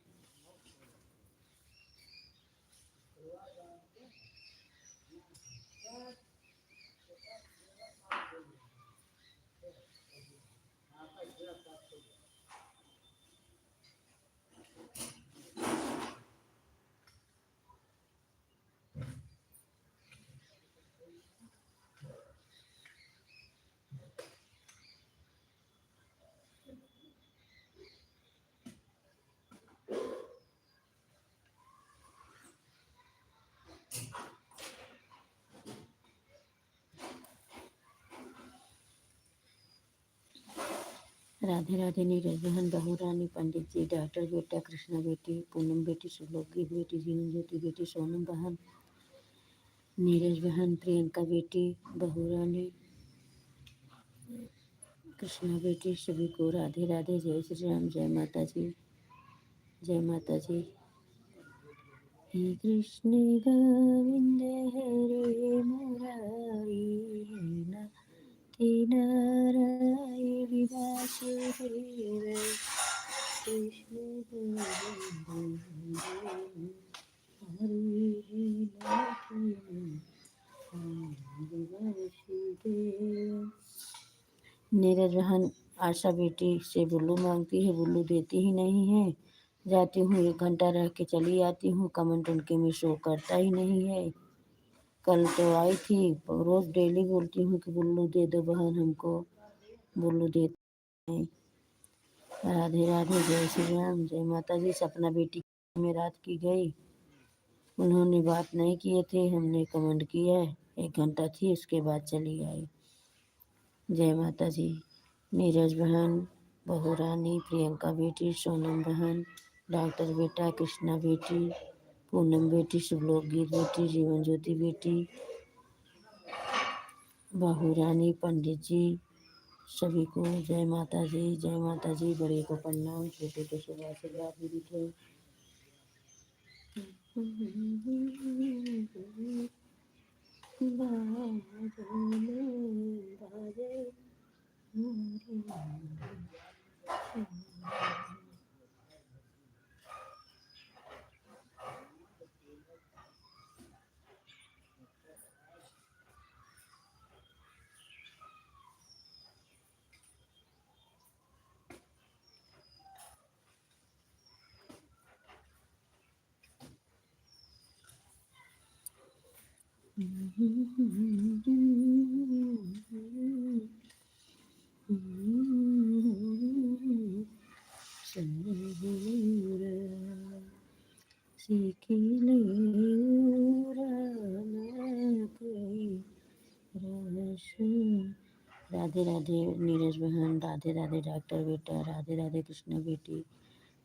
राधे राधे, नीरज बहन, बहू रानी, पंडित जी, डॉक्टर बेटा, कृष्णा बेटी, पूनम बेटी, शुभलोक गीत बेटी, जीवन ज्योति बेटी, सोनम बहन, नीरज बहन, प्रियंका बेटी, बहू रानी, कृष्णा बेटी, सभी को राधे राधे, जय श्री राम, जय माता जी, जय माता जी। हे कृष्ण गोविंद हरे मुरारी, हे नाथी नारायण वासुदेव, कृष्ण गोविंद हरे नाथी वासुदेव। नीरज बहन आशा बेटी से बुल्लू मांगती है, बुल्लू देती ही नहीं है, जाती हूँ, 1 घंटा रह के चली आती हूँ, कमेंट उनके में शो करता ही नहीं है। कल तो आई थी, रोज़ डेली बोलती हूँ कि बुल्लू दे दो बहन हमको, बुल्लू देते हैं। राधे राधे, जय श्री राम, जय माता दी। सपना बेटी में रात की गई, उन्होंने बात नहीं किए थे, हमने कमेंट किया, 1 घंटा थी उसके बाद चली आई। जय माता जी। नीरज बहन, बहू रानी, प्रियंका बेटी, सोनम बहन, डॉक्टर बेटा, कृष्णा बेटी, पूनम बेटी, शुभलोक गीत बेटी, जीवन ज्योति बेटी, बहू रानी, पंडित जी, सभी को जय माता जी, जय माता जी। बड़े को प्रणाम, छोटे को शुभ आशीर्वाद भी दिखे। राधे राधे नीरज बहन, राधे राधे डॉक्टर बेटा, राधे राधे कृष्णा बेटी,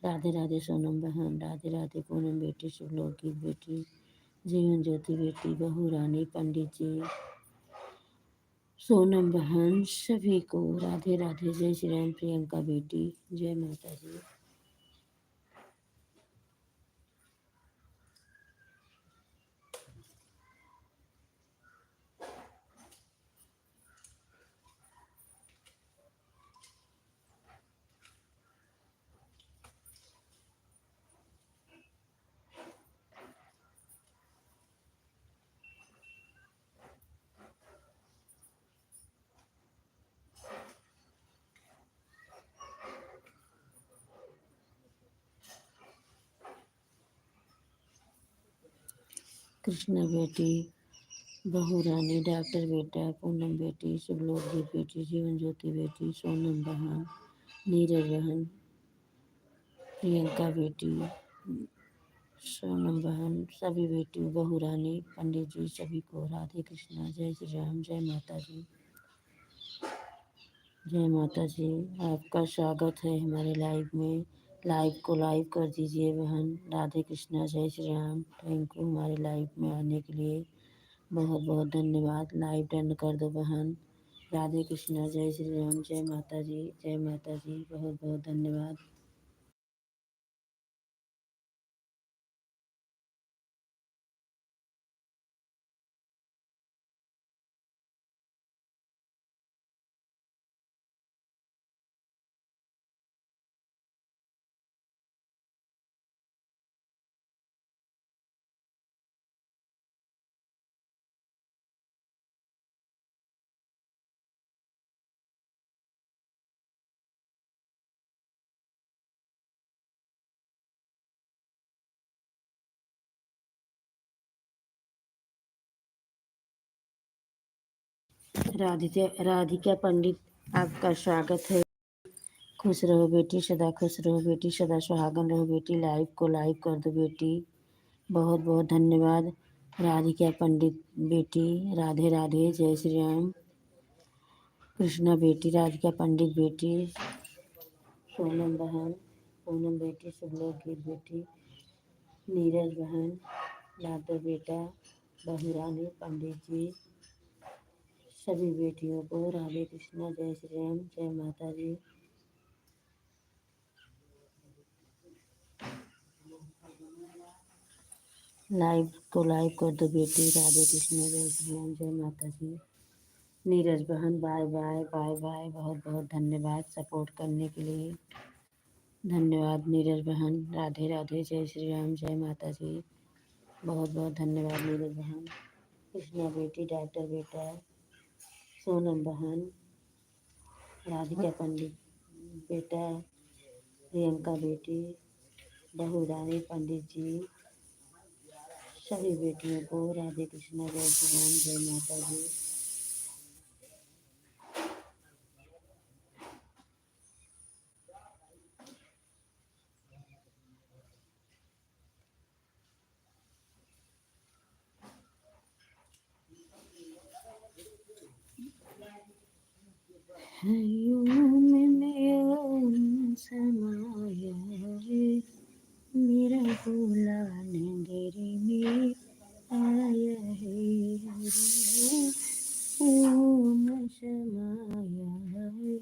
राधे राधे सोनम बहन, राधे राधे पूनम बेटी, शुभलोक गीत बेटी, जीवन ज्योति बेटी, बहू रानी, पंडित जी, सोनम बहन, सभी को राधे राधे, जय श्री राम, प्रियंका बेटी, जय माता जी। कृष्णा बेटी, बहू रानी, डॉक्टर बेटा, पूनम बेटी, शुभलोक गीत बेटी, जीवन ज्योति बेटी, सोनम बहन, नीरज बहन, प्रियंका बेटी, सोनम बहन, सभी बेटी, बहू रानी, पंडित जी, सभी को राधे कृष्णा, जय श्री राम, जय माता जी। जय माता जी। आपका स्वागत है हमारे लाइव में। लाइव को लाइव कर दीजिए बहन। राधे कृष्णा, जय श्री राम। थैंक यू हमारे लाइव में आने के लिए, बहुत बहुत धन्यवाद। लाइव डन कर दो बहन। राधे कृष्णा, जय श्री राम, जय माता जी, जय माता जी। बहुत बहुत धन्यवाद। राधिका पंडित, आपका स्वागत है। खुश रहो बेटी, सदा खुश रहो बेटी, सदा सुहागन रहो बेटी। लाइव को लाइव कर दो बेटी। बहुत बहुत धन्यवाद। राधिका पंडित बेटी, राधे राधे, जय श्री राम। कृष्णा बेटी, राधिका पंडित बेटी, सोनम बहन, पूनम बेटी, शुभलोक गीत बेटी, नीरज बहन, डॉक्टर बेटा, बहू रानी, पंडित जी, सभी बेटियों को राधे कृष्णा, जय श्री राम, जय माता जी। लाइव को लाइव कर दो बेटी। राधे कृष्णा, जय श्री राम, जय माता जी। नीरज बहन, बाय बाय बाय बाय। बहुत बहुत धन्यवाद सपोर्ट करने के लिए। धन्यवाद नीरज बहन। राधे राधे, जय श्री राम, जय माता जी। बहुत बहुत धन्यवाद नीरज बहन। कृष्णा बेटी, डॉक्टर बेटा, सोनम बहन, राधिका पंडित बेटा, प्रियंका बेटी, बहू रानी, पंडित जी, सभी बेटियों को राधे कृष्णा, जय श्री राम, जय माता जी। समाया रे मेरा भोला नगरी में आया है ओम समाया है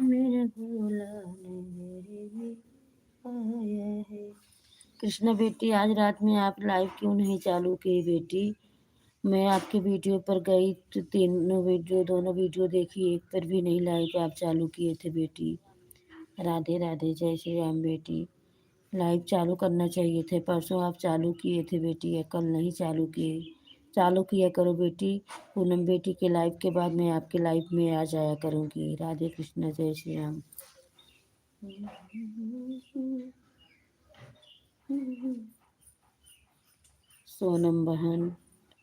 मेरा भोला नगरी में आया है। कृष्णा बेटी, आज रात में आप लाइव क्यों नहीं चालू की बेटी? मैं आपके वीडियो पर गई तो दोनों वीडियो देखी, एक पर भी नहीं लाइव आप चालू किए थे बेटी। राधे राधे, जय श्री राम बेटी। लाइव चालू करना चाहिए थे, परसों आप चालू किए थे बेटी, या कल नहीं चालू किए। चालू किया करो बेटी। पूनम बेटी के लाइव के बाद मैं आपके लाइव में आ जाया करूँगी। राधे कृष्णा, जय श्री राम। सोनम बहन,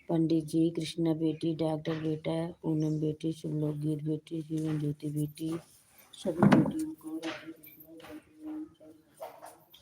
पंडित जी, कृष्णा बेटी, डॉक्टर बेटा, पूनम बेटी, शुभलोक गीत बेटी, जीवन ज्योति बेटी, सभी बेटियों को राधे कृष्णा, जय श्री राम, जय माता जी।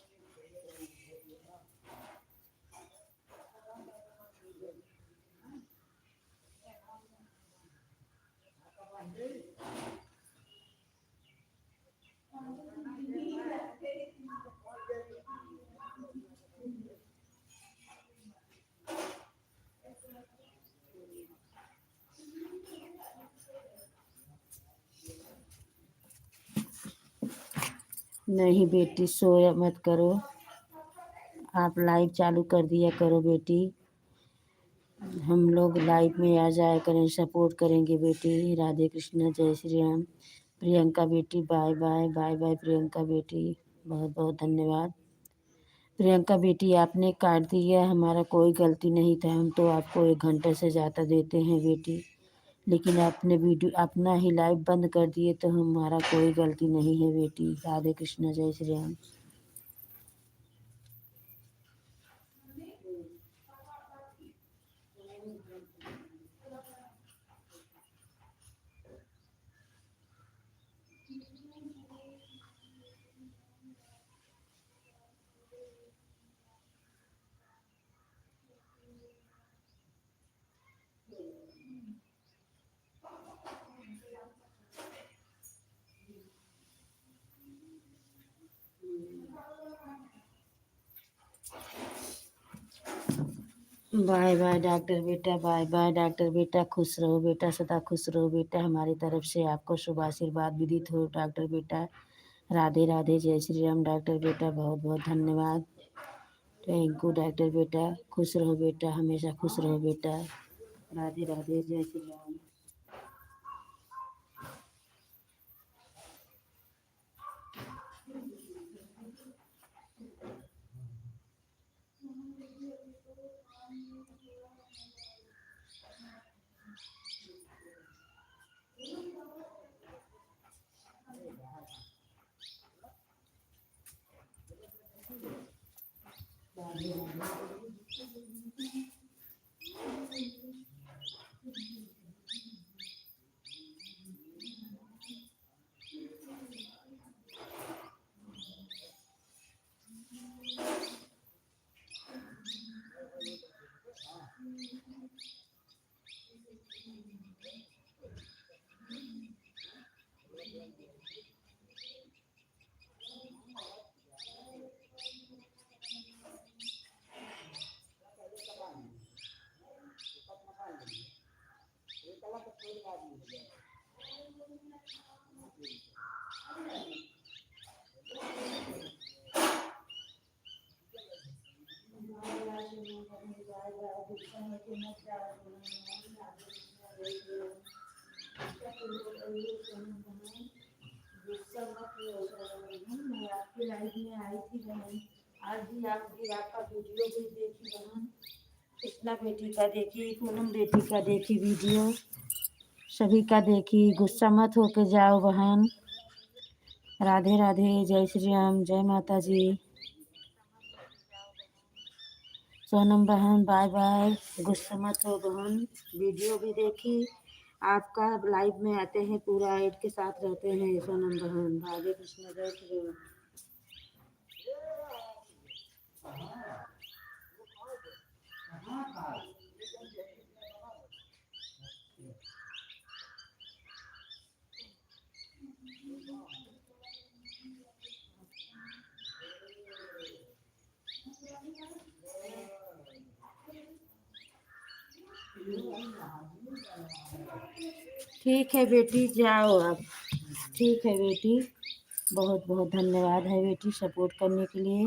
नहीं बेटी, सोया मत करो, आप लाइव चालू कर दिया करो बेटी। हम लोग लाइव में आ जाया करें, सपोर्ट करेंगे बेटी। राधे कृष्णा, जय श्री राम। प्रियंका बेटी, bye bye bye bye Priyanka बेटी, बहुत बहुत धन्यवाद। प्रियंका बेटी, आपने काट दिया, हमारा कोई गलती नहीं था, हम तो आपको 1 घंटे से ज़्यादा देते हैं बेटी, लेकिन आपने वीडियो अपना ही लाइव बंद कर दिए, तो हमारा कोई गलती नहीं है बेटी। राधे कृष्णा, जय Shri Ram. Bye bye doctor बेटा, बाय बाय डॉक्टर बेटा, खुश रहो बेटा, सदा खुश रहो बेटा। हमारी तरफ से आपको शुभ आशीर्वाद विदित हो डॉक्टर बेटा। राधे राधे, जय श्री राम डॉक्टर बेटा, बहुत बहुत धन्यवाद। थैंक यू डॉक्टर बेटा, खुश रहो बेटा, हमेशा खुश रहो बेटा। राधे राधे, जय श्री राम। मैं आपकी लाइव में आई थी बहन, आज भी आपका वीडियो भी देखी बहन। कृष्णा बेटी का देखी, पूनम बेटी का देखी वीडियो, सभी का देखी। गुस्सा मत होके जाओ बहन। राधे राधे, जय श्री राम, जय माता जी। सोनम बहन बाय बाय, गुस्सा मत हो बहन, वीडियो भी देखी आपका, लाइव में आते हैं पूरा ऐड के साथ रहते हैं सोनम बहन। राधे कृष्ण जय श्री राम। ठीक है बेटी जाओ आप, ठीक है बेटी, बहुत बहुत धन्यवाद है बेटी सपोर्ट करने के लिए।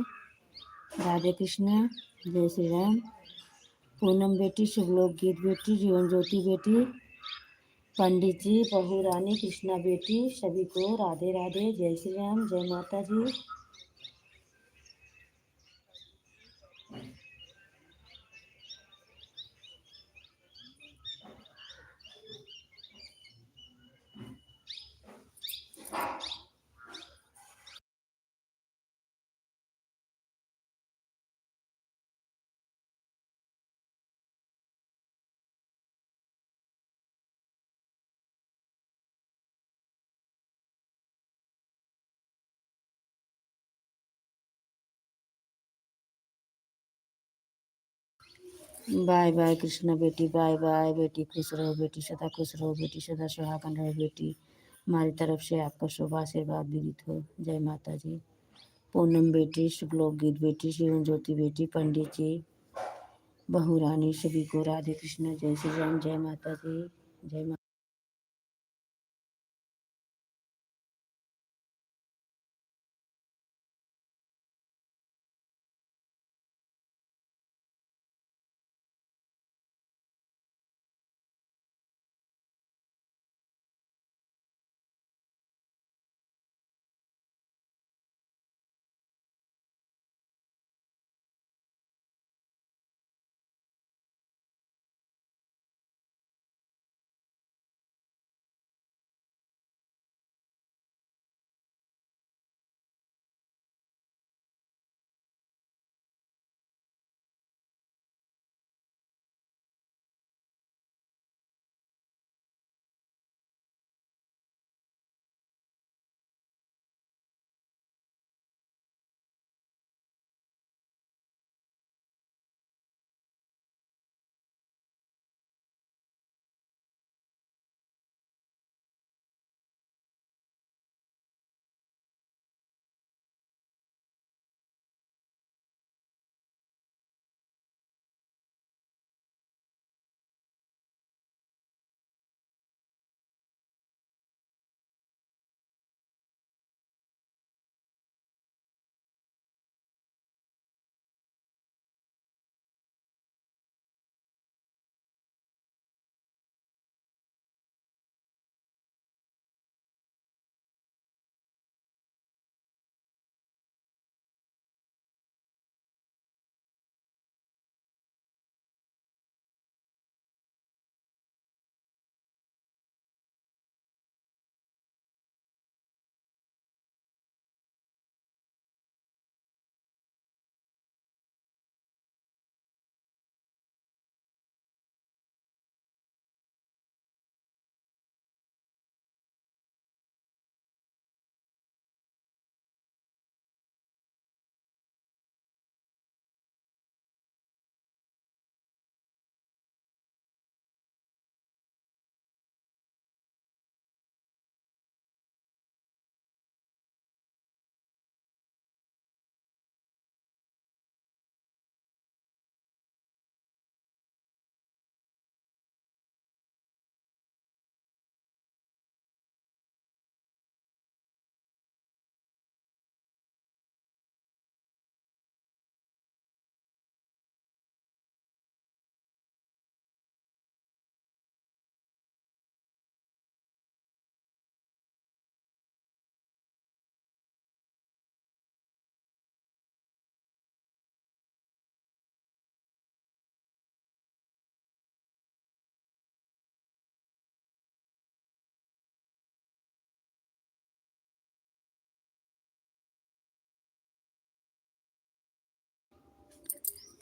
राधे कृष्ण जय श्री राम। पूनम बेटी, शुभलोक गीत बेटी, जीवन ज्योति बेटी, पंडित जी, बहू रानी, कृष्णा बेटी, सभी को राधे राधे, जय श्री राम, जय माता जी। बाय बाय कृष्णा बेटी, बाय बाय बेटी, खुश रहो बेटी, सदा खुश रहो बेटी, सदा सुहागन रहो बेटी। हमारी तरफ से आपका शुभ आशीर्वाद विदित हो। जय माता जी। पूनम बेटी, शुभलोक गीत बेटी, जीवन ज्योति बेटी, पंडित जी, बहू रानी, सभी को राधे कृष्ण जय श्री राम, जय माता जी, जय माता।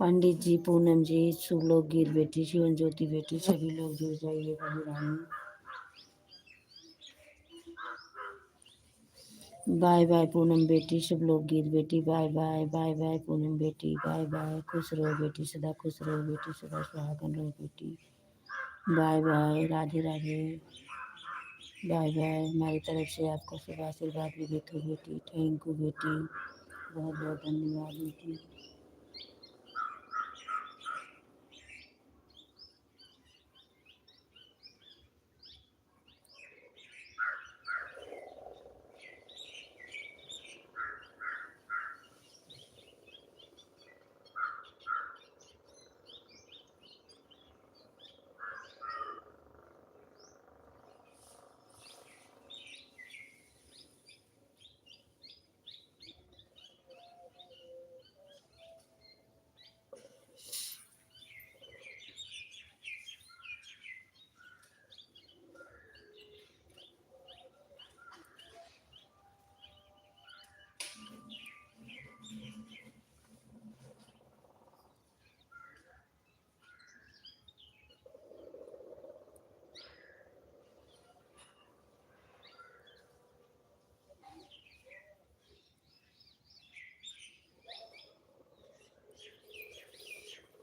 पंडित जी, पूनम जी, सुलोक गिर बेटी, शिवन ज्योति बेटी, सभी लोग जुड़ जाइए बलिदानी। बाय बाय पूनम बेटी, शुभ लोग गीत बेटी, bye bye. Bye bye Poonam बेटी, बाय बाय। खुश रहो बेटी, सदा खुश रहो बेटी, सदा सुहागन रहो बेटी। Bye bye, Radhe Radhe. Bye bye. हमारी तरफ से आपको शुभ आशीर्वाद भी देती बेटी। थैंक यू बेटी, बहुत बहुत धन्यवाद बेटी।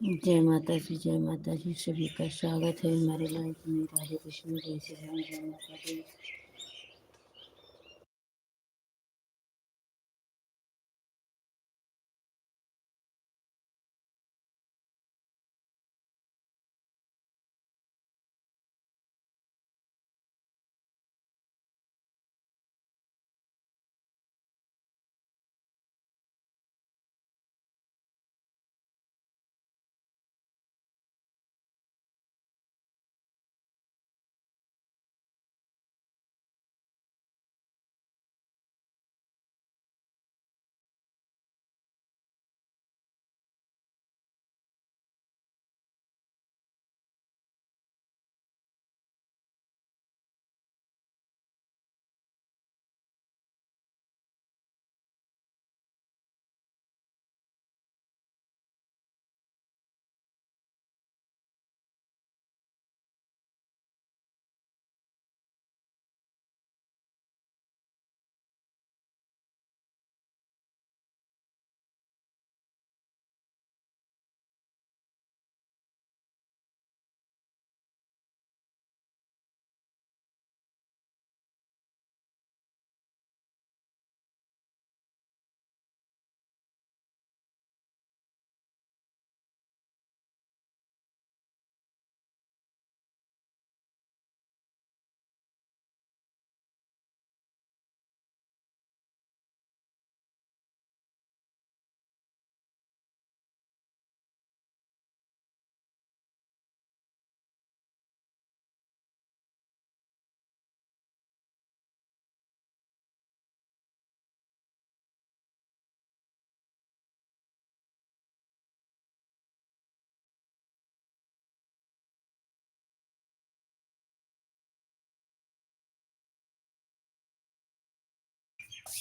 जय माता जी, जय माता जी। सभी का स्वागत है हमारे लाइफ में। राधे कृष्ण, जय श्री राम, जय माता जी।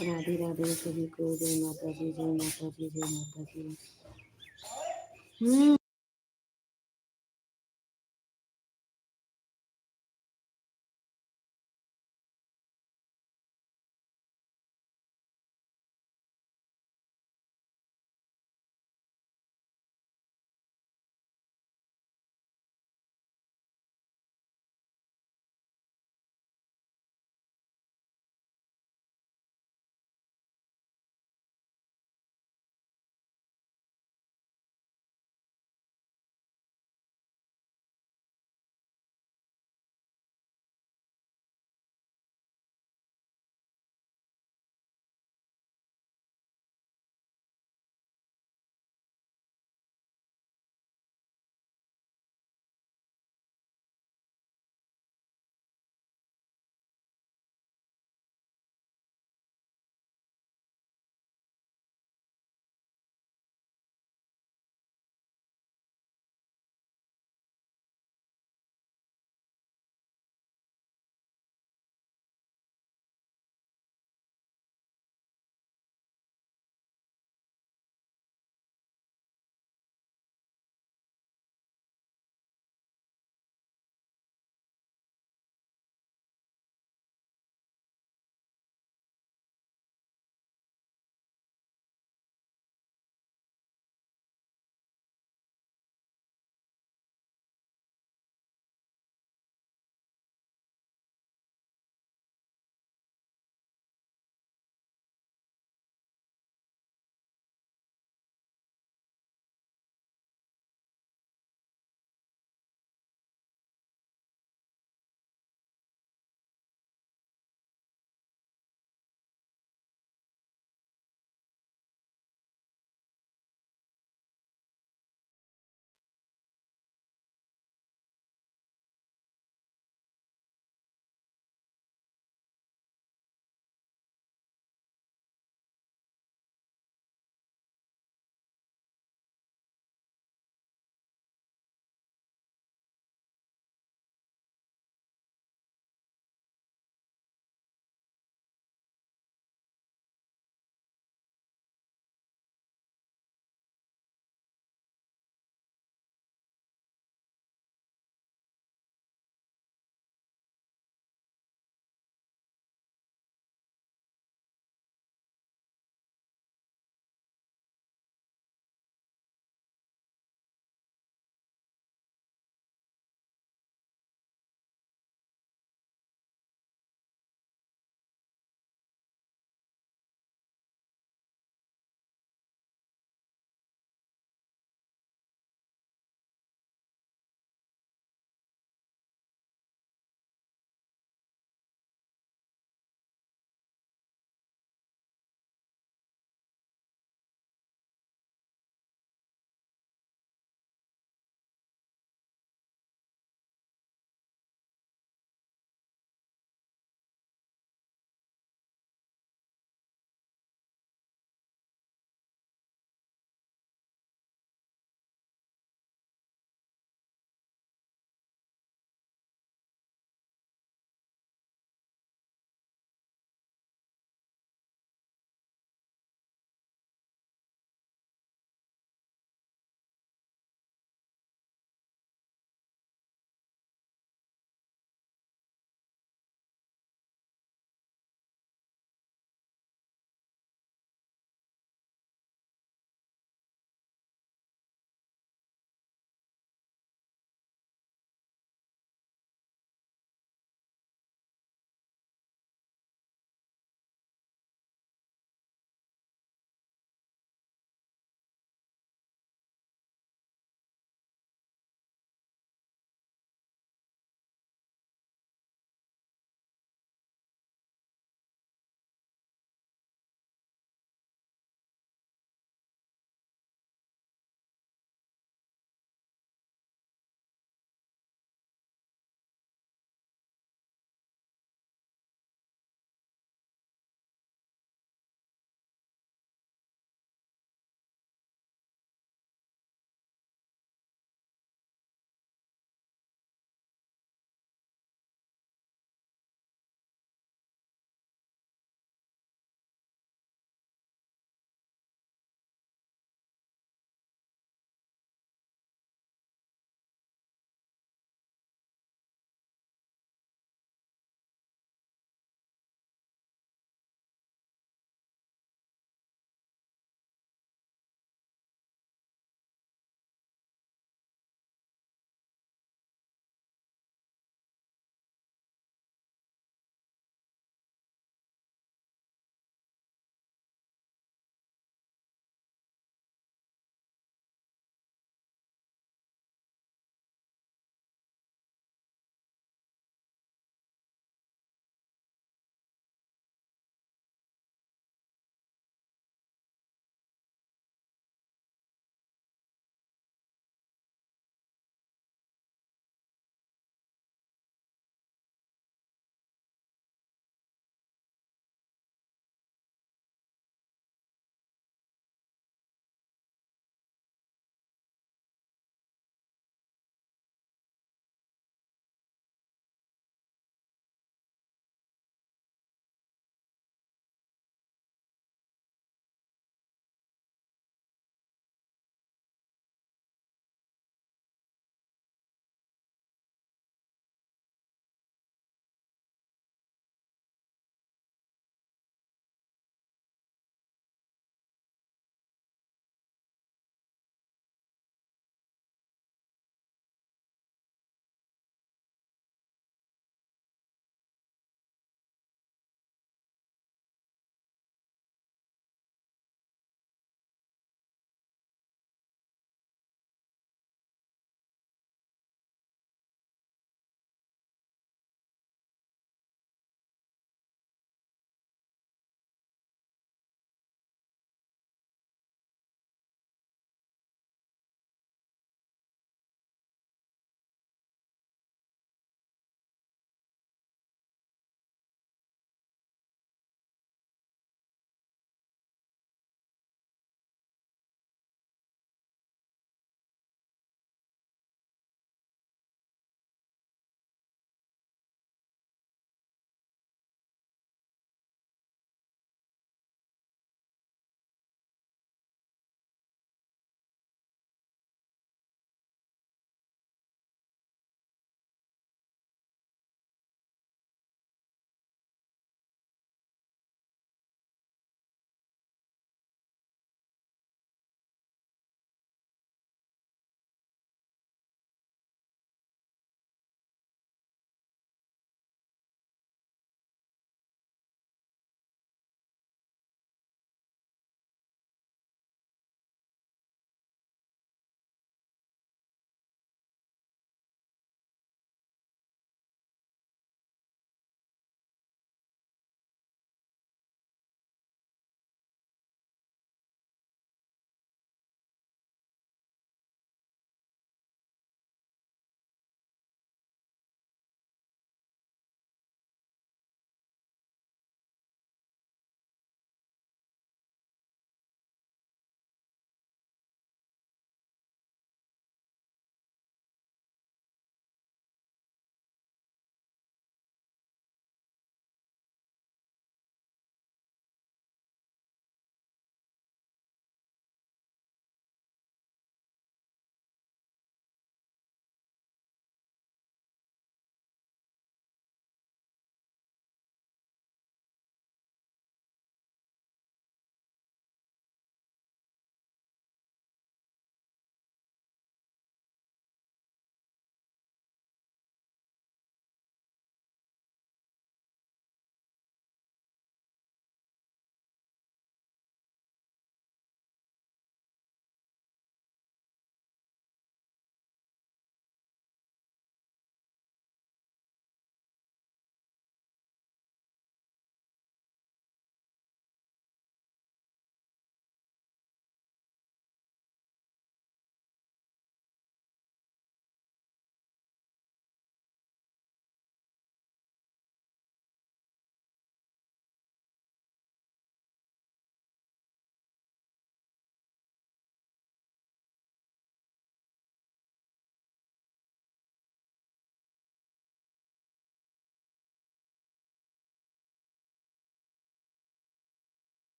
राधे राधे सभी को। जय माता जी, जय माता जी, जय माता जी।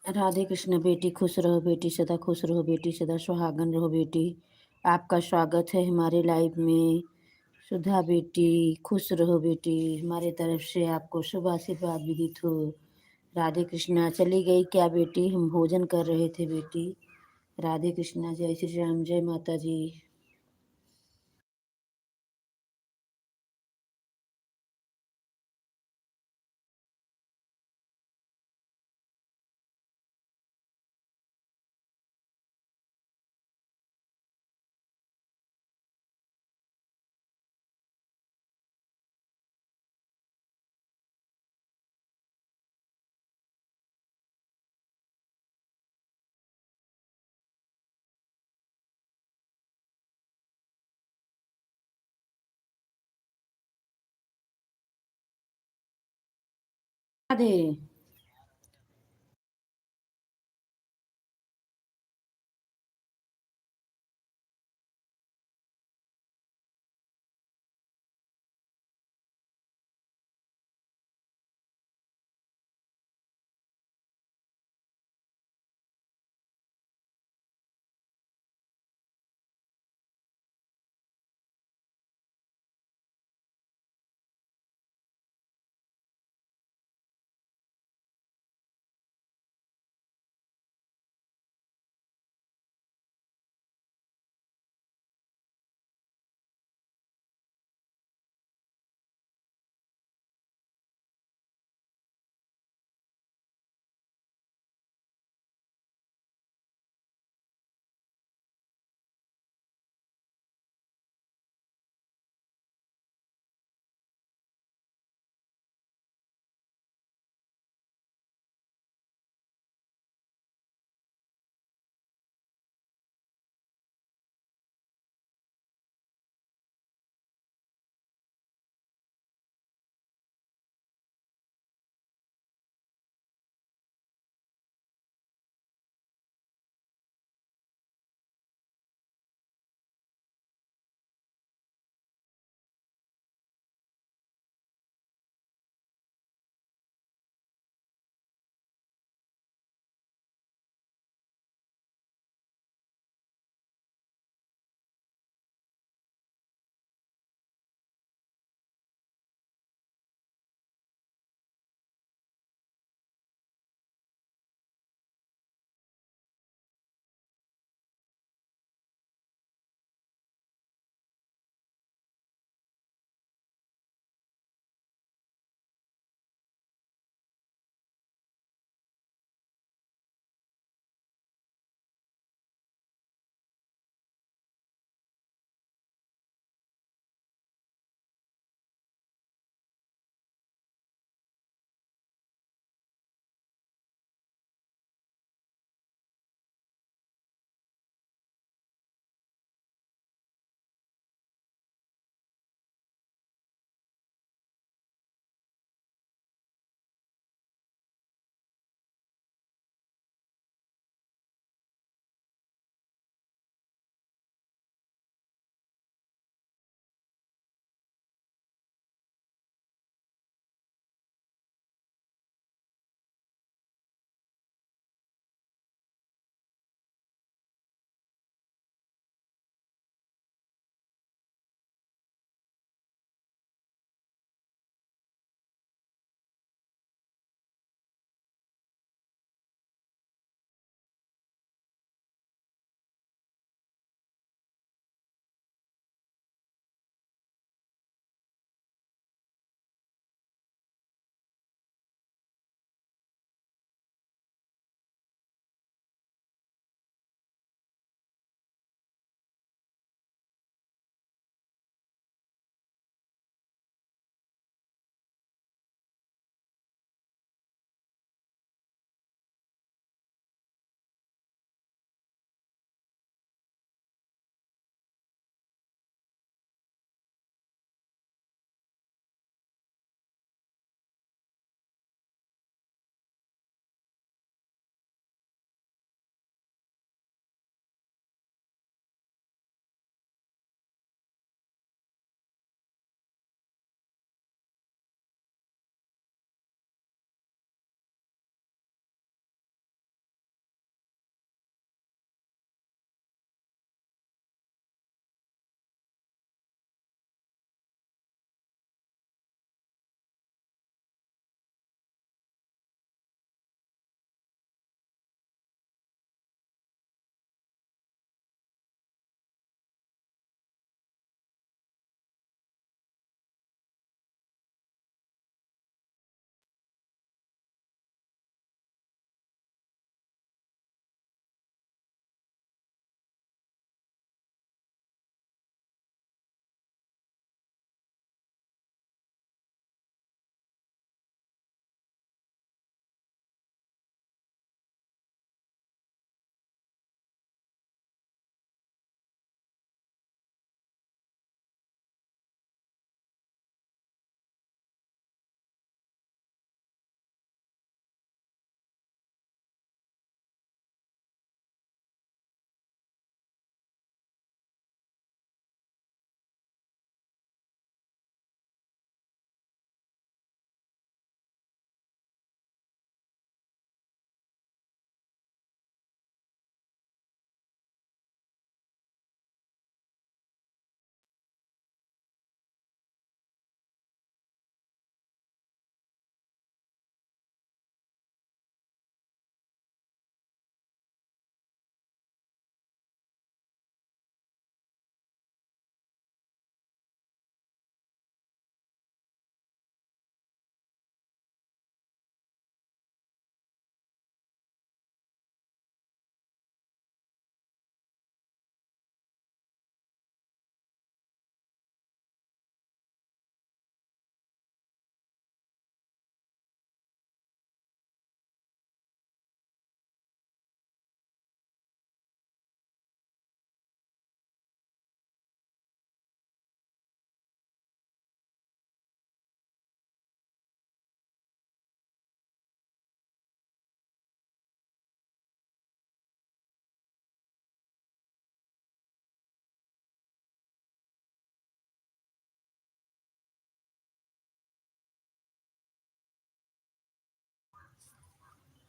राधे कृष्ण। बेटी खुश रहो, बेटी सदा खुश रहो, बेटी सदा सुहागन रहो। बेटी आपका स्वागत है हमारे लाइव में। सुधा बेटी खुश रहो, बेटी हमारे तरफ से आपको शुभ आशीर्वाद विदित हो। राधे कृष्णा। चली गई क्या बेटी? हम भोजन कर रहे थे बेटी। राधे कृष्णा। जय श्री राम, जय माता जी। राधे।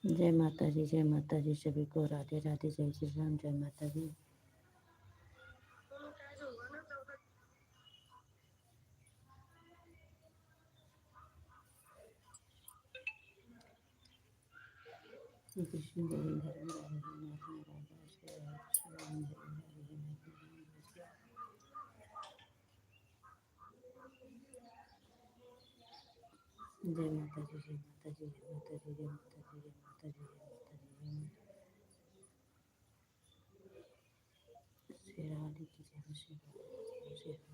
जय माता जी सभी को राधे राधे, जय श्री राम, जय माता जी। श्री कृष्ण गोविंद हरे हरे नाथ नारायण श्री हरे कृष्ण गोविंद हरे हरे नाथ नारायण। जय माता जी, जय माता जी, जय माता जी, जय माता जी, जय माता जी, जय माता जी, जय माता श्री राधे की जय, श्री राधे की जय, श्री